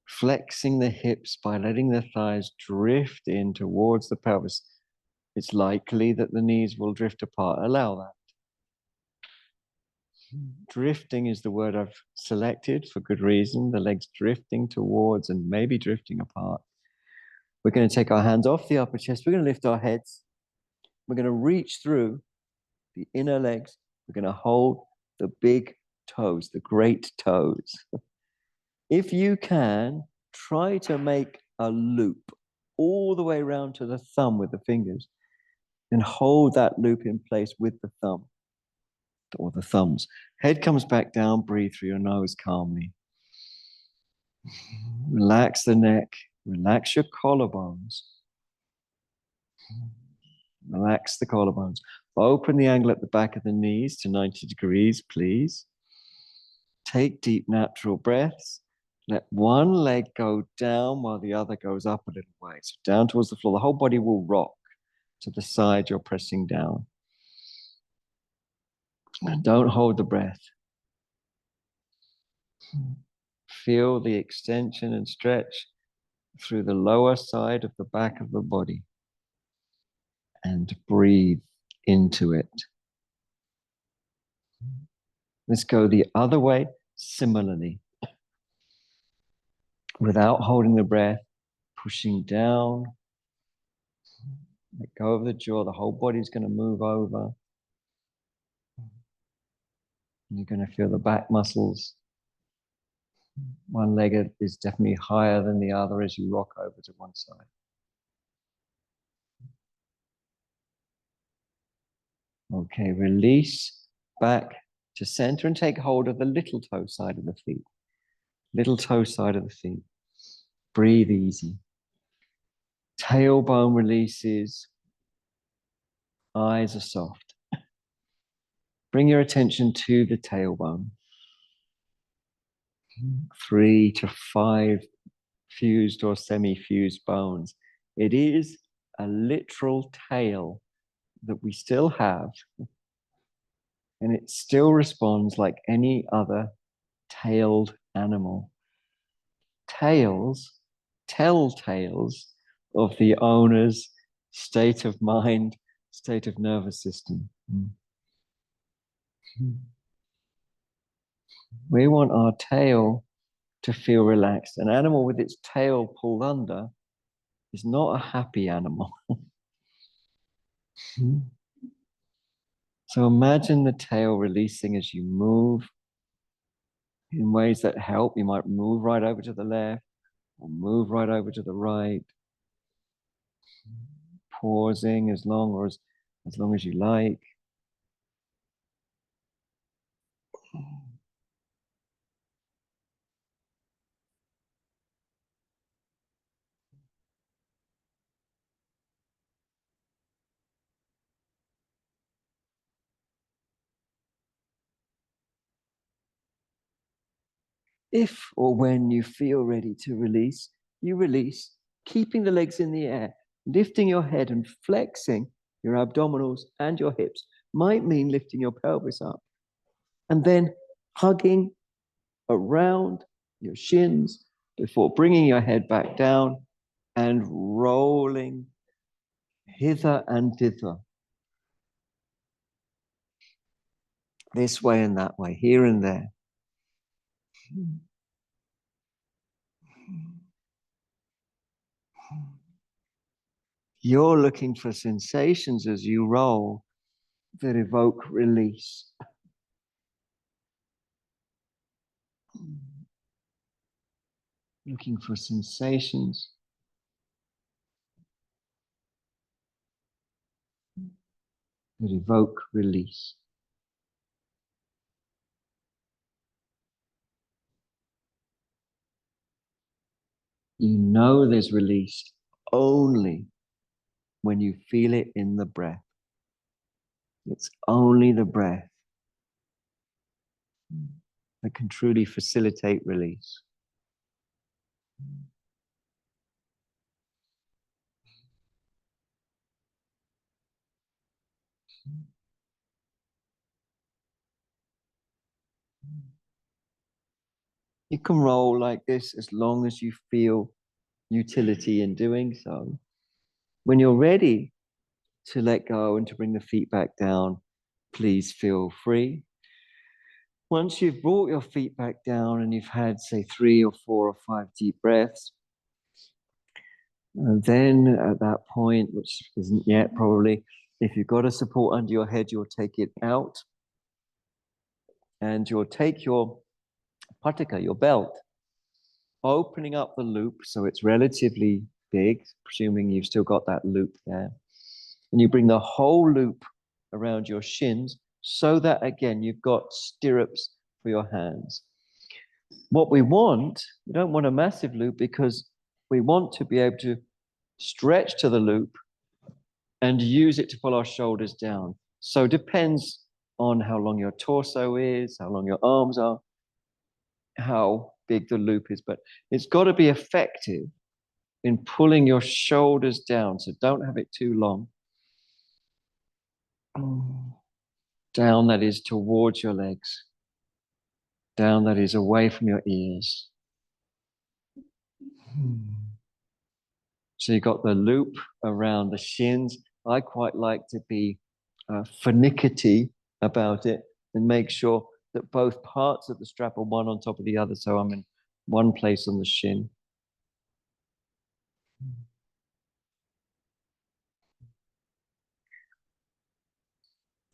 Flexing the hips by letting the thighs drift in towards the pelvis. It's likely that the knees will drift apart. Allow that. Drifting is the word I've selected for good reason. The legs drifting towards and maybe drifting apart. We're going to take our hands off the upper chest. We're going to lift our heads. We're going to reach through the inner legs. We're going to hold the big toes, the great toes. If you can, try to make a loop all the way around to the thumb with the fingers and hold that loop in place with the thumb or the thumbs. Head comes back down, breathe through your nose calmly. Relax the neck, relax your collarbones. Relax the collarbones. Open the angle at the back of the knees to 90 degrees, please. Take deep natural breaths. Let one leg go down while the other goes up a little way. So down towards the floor. The whole body will rock to the side you're pressing down. And don't hold the breath. Feel the extension and stretch through the lower side of the back of the body. And breathe into it. Let's go the other way similarly. Without holding the breath, pushing down. Let go of the jaw. The whole body's going to move over. You're going to feel the back muscles. One leg is definitely higher than the other as you rock over to one side. Okay, release back to center and take hold of the little toe side of the feet. Little toe side of the feet. Breathe easy. Tailbone releases. Eyes are soft. Bring your attention to the tailbone. 3 to 5 fused or semi-fused bones. It is a literal tail that we still have, and it still responds like any other tailed animal. Tails tell tales of the owner's state of mind, state of nervous system. We want our tail to feel relaxed. An animal with its tail pulled under is not a happy animal. So imagine the tail releasing as you move in ways that help. You might move right over to the left or move right over to the right, pausing as long as you like. If or when you feel ready to release, you release, keeping the legs in the air, lifting your head and flexing your abdominals and your hips might mean lifting your pelvis up. And then hugging around your shins before bringing your head back down and rolling hither and thither. This way and that way, here and there. You're looking for sensations as you roll that evoke release. Looking for sensations that evoke release. You know there's release only when you feel it in the breath. It's only the breath that can truly facilitate release. You can roll like this as long as you feel utility in doing so. When you're ready to let go and to bring the feet back down, please feel free. Once you've brought your feet back down and you've had, say, 3 or 4 or 5 deep breaths, and then at that point, which isn't yet probably, if you've got a support under your head, you'll take it out and you'll take your patika, your belt, opening up the loop so it's relatively big, presuming you've still got that loop there. And you bring the whole loop around your shins so that, again, you've got stirrups for your hands. What we don't want a massive loop because we want to be able to stretch to the loop and use it to pull our shoulders down. So it depends on how long your torso is, how long your arms are, how big the loop is, but it's got to be effective in pulling your shoulders down. So don't have it too long. Down, that is towards your legs. Down, that is away from your ears. So you've got the loop around the shins. I quite like to be finicky about it and make sure that both parts of the strap are one on top of the other, so I'm in one place on the shin.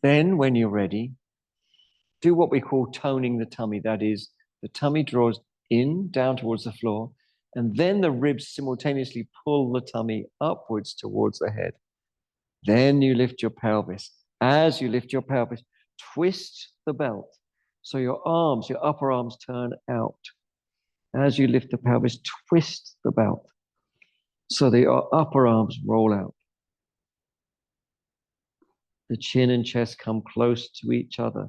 Then, when you're ready, do what we call toning the tummy. That is, the tummy draws in, down towards the floor, and then the ribs simultaneously pull the tummy upwards towards the head. Then you lift your pelvis. As you lift your pelvis, twist the belt. So your arms, your upper arms turn out. As you lift the pelvis, twist the belt. So the upper arms roll out. The chin and chest come close to each other.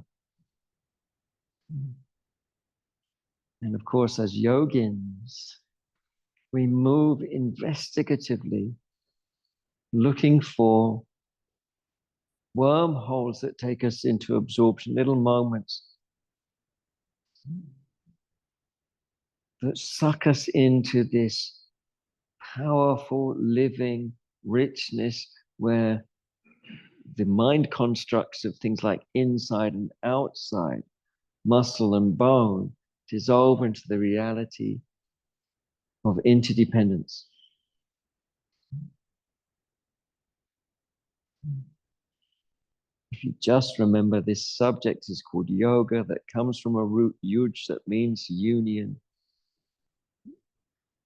And of course, as yogins, we move investigatively, looking for wormholes that take us into absorption, little moments that suck us into this powerful, living richness where the mind constructs of things like inside and outside, muscle and bone, dissolve into the reality of interdependence. If you just remember, this subject is called yoga, that comes from a root yuj that means union.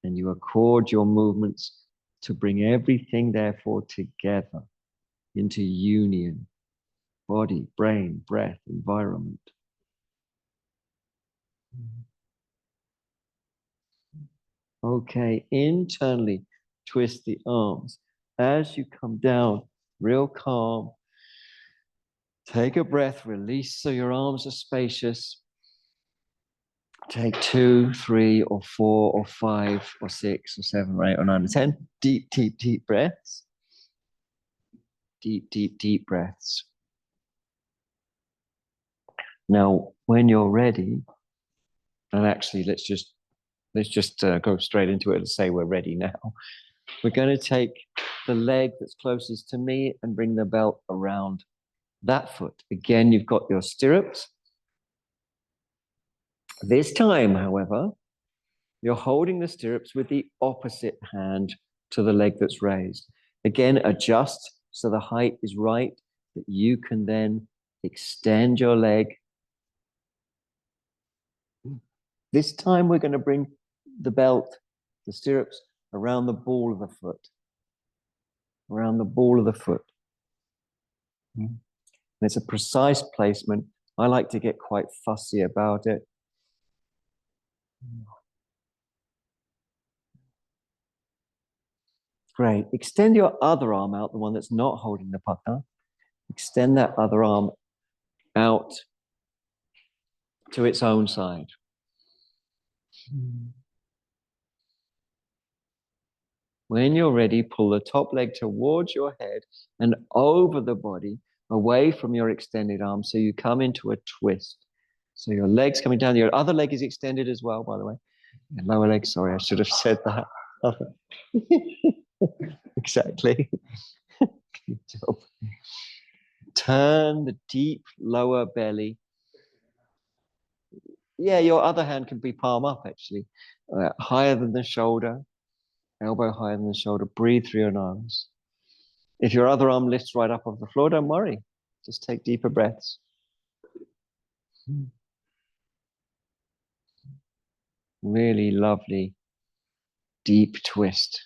And you accord your movements to bring everything, therefore, together into union. Body, brain, breath, environment. Okay, internally twist the arms. As you come down, real calm, take a breath, release so your arms are spacious. Take 2, 3, or 4, or 5, or 6, or 7, or 8, or 9, or 10. Deep, deep, deep breaths. Deep, deep, deep breaths. Now, when you're ready, and actually, let's just go straight into it and say we're ready now. We're going to take the leg that's closest to me and bring the belt around that foot. Again, you've got your stirrups. This time, however, you're holding the stirrups with the opposite hand to the leg that's raised. Again, adjust so the height is right, that you can then extend your leg. This time we're going to bring the belt, the stirrups, around the ball of the foot. Around the ball of the foot. And it's a precise placement. I like to get quite fussy about it. Great. Extend your other arm out, the one that's not holding the pata. Extend that other arm out to its own side. When you're ready, pull the top leg towards your head and over the body, away from your extended arm, so you come into a twist. So your leg's coming down. Your other leg is extended as well, by the way. Your lower leg, sorry, I should have said that. Exactly. Good job. Turn the deep lower belly. Yeah, your other hand can be palm up, actually. Higher than the shoulder, elbow higher than the shoulder. Breathe through your nose. If your other arm lifts right up off the floor, don't worry. Just take deeper breaths. Really lovely, deep twist.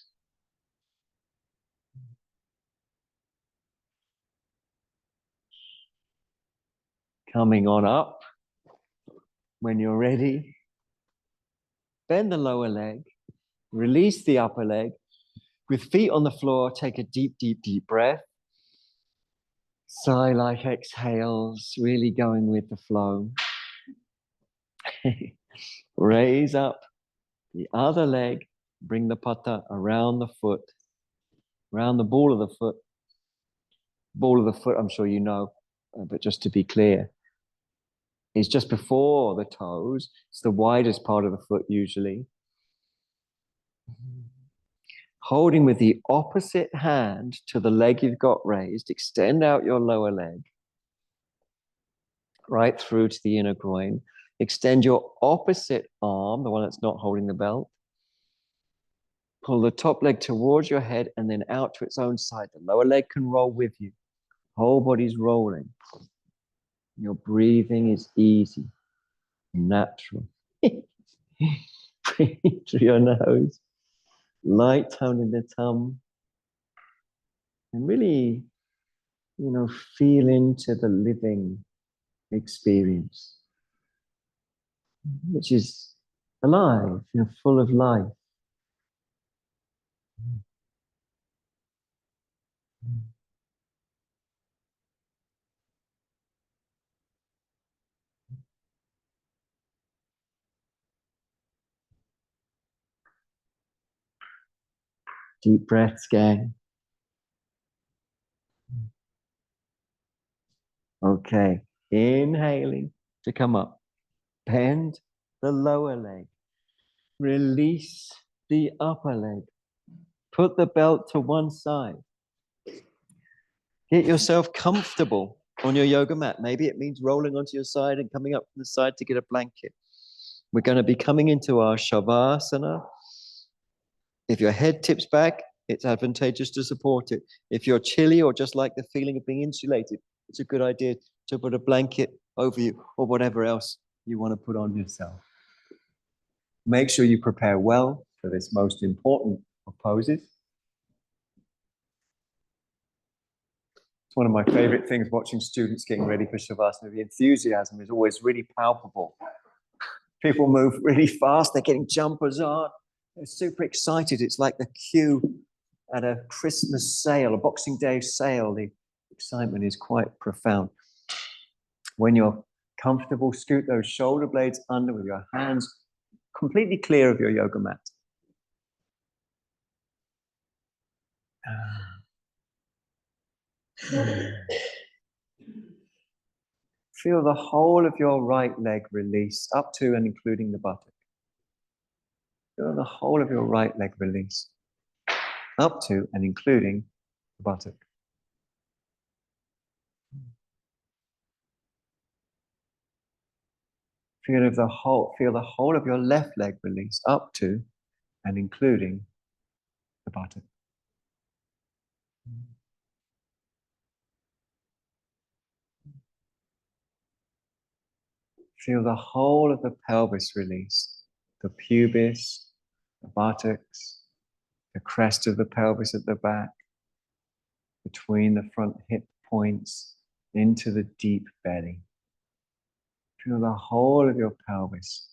Coming on up. When you're ready, bend the lower leg, release the upper leg. With feet on the floor, take a deep, deep, deep breath. Sigh like exhales, really going with the flow. Raise up the other leg, bring the pata around the foot, around the ball of the foot. Ball of the foot, I'm sure you know, but just to be clear, is just before the toes. It's the widest part of the foot usually. Holding with the opposite hand to the leg you've got raised, extend out your lower leg right through to the inner groin. Extend your opposite arm, the one that's not holding the belt. Pull the top leg towards your head and then out to its own side. The lower leg can roll with you. Whole body's rolling. Your breathing is easy, natural. Breathe through your nose. Light tone in the tum. And really, feel into the living experience, which is alive, full of life. Deep breaths, gang. Okay, inhaling to come up. Bend the lower leg. Release the upper leg. Put the belt to one side. Get yourself comfortable on your yoga mat. Maybe it means rolling onto your side and coming up from the side to get a blanket. We're going to be coming into our Shavasana. If your head tips back, it's advantageous to support it. If you're chilly or just like the feeling of being insulated, it's a good idea to put a blanket over you or whatever else you want to put on yourself. Make sure you prepare well for this most important of poses. It's one of my favorite things watching students getting ready for Shavasana. The enthusiasm is always really palpable. People move really fast. They're getting jumpers on. They're super excited. It's like the queue at a Christmas sale, a Boxing Day sale. The excitement is quite profound. When you're comfortable, scoot those shoulder blades under with your hands completely clear of your yoga mat. Feel the whole of your right leg release up to and including the buttock. Feel the whole of your right leg release up to and including the buttock. Feel the whole of your left leg release up to and including the buttock. Feel the whole of the pelvis release, the pubis, the buttocks, the crest of the pelvis at the back, between the front hip points, into the deep belly. Feel the whole of your pelvis,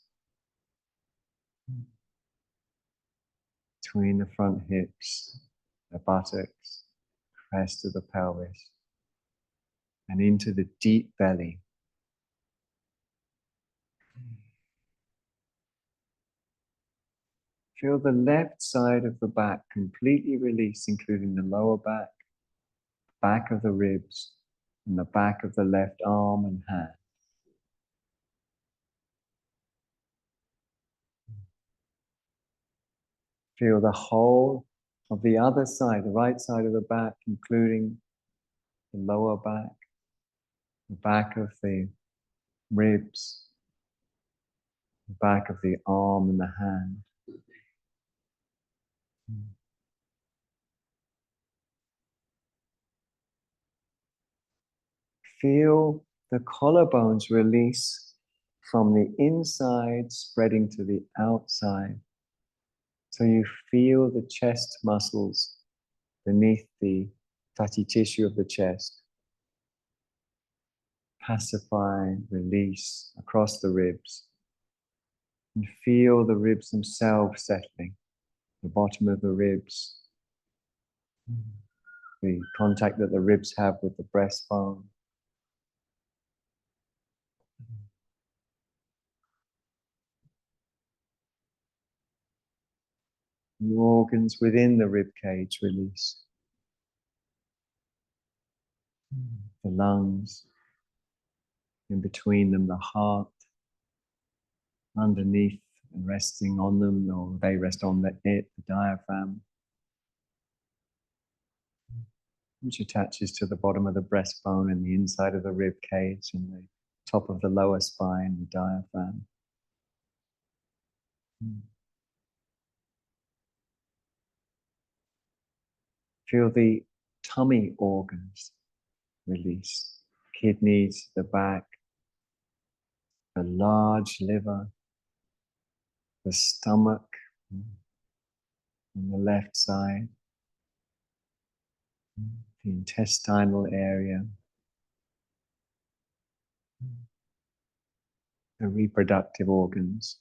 between the front hips, the buttocks, crest of the pelvis, and into the deep belly. Feel the left side of the back completely release, including the lower back of the ribs, and the back of the left arm and hand. Feel the whole of the other side, the right side of the back, including the lower back, the back of the ribs, the back of the arm and the hand. Feel the collarbones release from the inside, spreading to the outside. So you feel the chest muscles beneath the fatty tissue of the chest pacify, release across the ribs. And feel the ribs themselves settling, the bottom of the ribs, the contact that the ribs have with the breastbone. The organs within the rib cage release. The lungs, in between them the heart, underneath and resting on them, or they rest on the diaphragm, which attaches to the bottom of the breastbone and the inside of the rib cage and the top of the lower spine, the diaphragm. Feel the tummy organs release. Kidneys, the back, the large liver, the stomach on the left side, the intestinal area, the reproductive organs,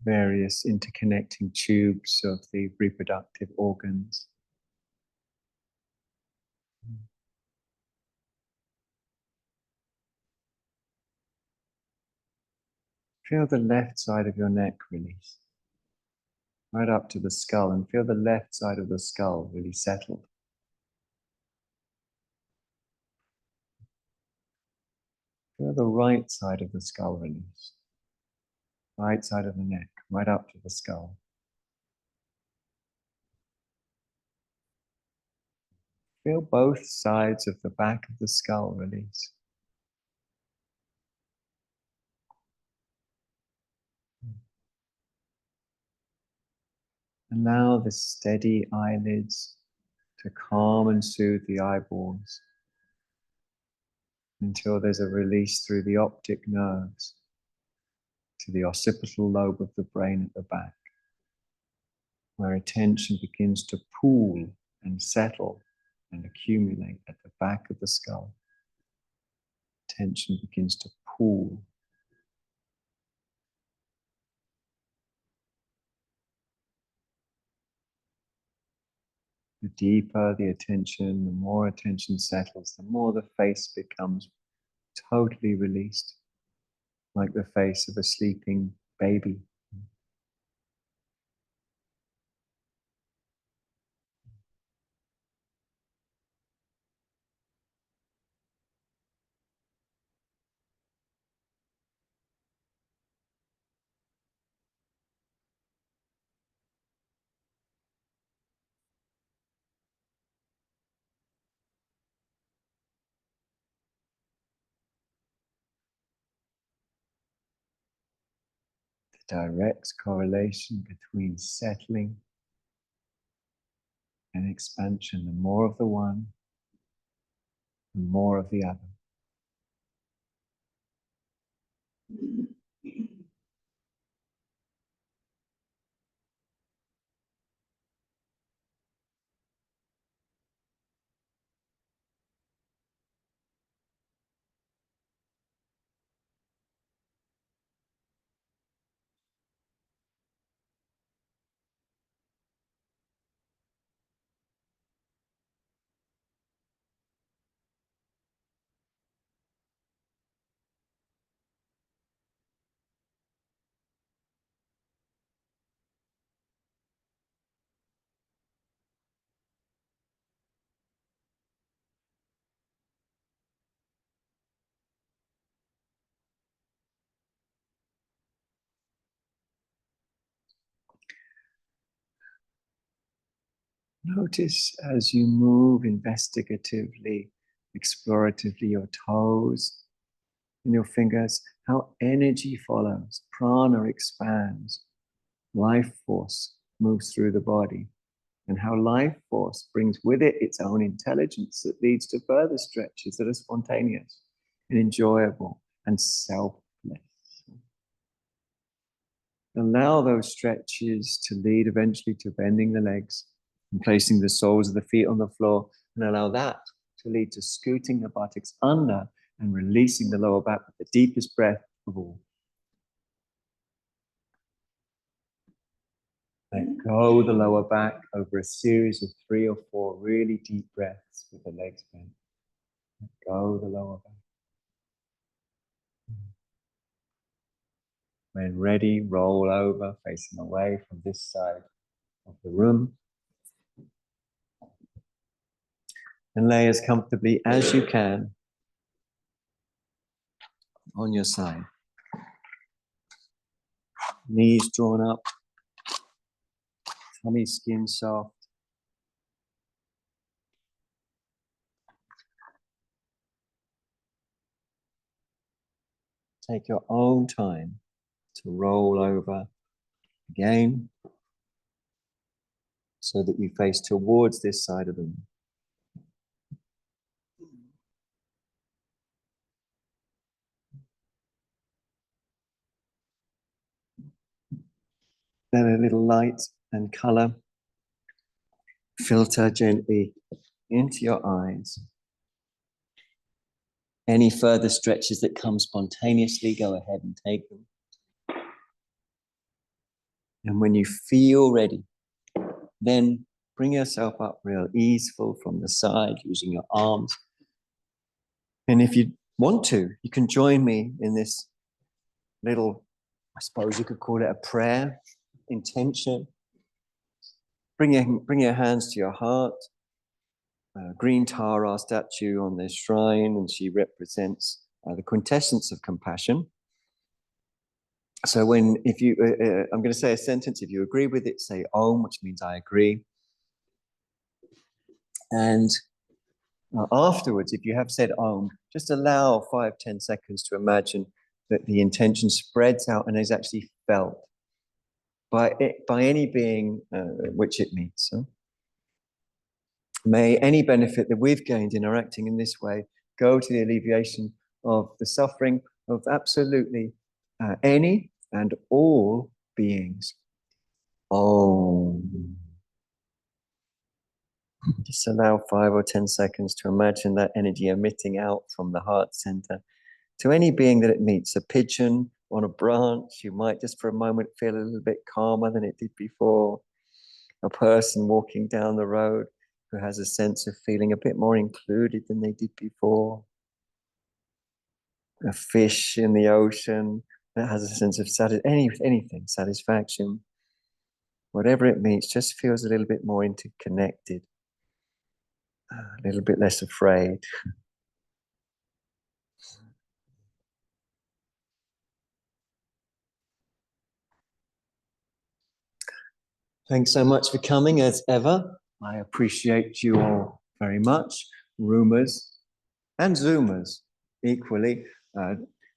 various interconnecting tubes of the reproductive organs. Feel the left side of your neck release. right up to the skull, and feel the left side of the skull really settled. Feel the right side of the skull release. Right side of the neck, right up to the skull. Feel both sides of the back of the skull release. Allow the steady eyelids to calm and soothe the eyeballs until there's a release through the optic nerves to the occipital lobe of the brain at the back, where attention begins to pool and settle and accumulate at the back of the skull. Tension begins to pool. The deeper the attention, the more attention settles, the more the face becomes totally released, like the face of a sleeping baby. The direct correlation between settling and expansion, the more of the one, the more of the other. Notice as you move investigatively, exploratively, your toes and your fingers, how energy follows, prana expands, life force moves through the body, and how life force brings with it its own intelligence that leads to further stretches that are spontaneous and enjoyable and selfless. Allow those stretches to lead eventually to bending the legs and placing the soles of the feet on the floor, and allow that to lead to scooting the buttocks under and releasing the lower back with the deepest breath of all. Let go the lower back over a series of 3 or 4 really deep breaths with the legs bent. Let go the lower back. When ready, roll over, facing away from this side of the room. And lay as comfortably as you can on your side. Knees drawn up, tummy skin soft. Take your own time to roll over again so that you face towards this side of the room. Let a little light and color filter gently into your eyes. Any further stretches that come spontaneously, go ahead and take them. And when you feel ready, then bring yourself up real easeful from the side using your arms. And if you want to, you can join me in this little, I suppose you could call it a prayer, intention, bring your hands to your heart. Green Tara statue on this shrine, and she represents the quintessence of compassion. So I'm going to say a sentence. If you agree with it, say Om, which means I agree. And afterwards, if you have said Om, just allow 5-10 seconds to imagine that the intention spreads out and is actually felt by any being which it meets. So may any benefit that we've gained in our acting in this way go to the alleviation of the suffering of absolutely any and all beings. Om. Just allow 5 or 10 seconds to imagine that energy emitting out from the heart center to any being that it meets. A pigeon on a branch, you might just for a moment feel a little bit calmer than it did before. A person walking down the road who has a sense of feeling a bit more included than they did before. A fish in the ocean that has a sense of anything, satisfaction. Whatever it means, just feels a little bit more interconnected, a little bit less afraid. Thanks so much for coming as ever. I appreciate you all very much, Roomers and Zoomers equally.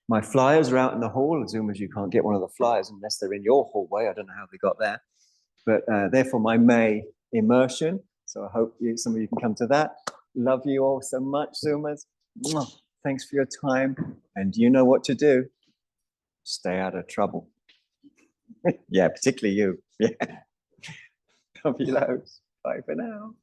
My flyers are out in the hall. Zoomers, you can't get one of the flyers unless they're in your hallway. I don't know how they got there. But therefore, my May immersion. So I hope some of you can come to that. Love you all so much, Zoomers. Thanks for your time. And you know what to do. Stay out of trouble. Yeah, particularly you. Yeah. Love you loads. Bye for now.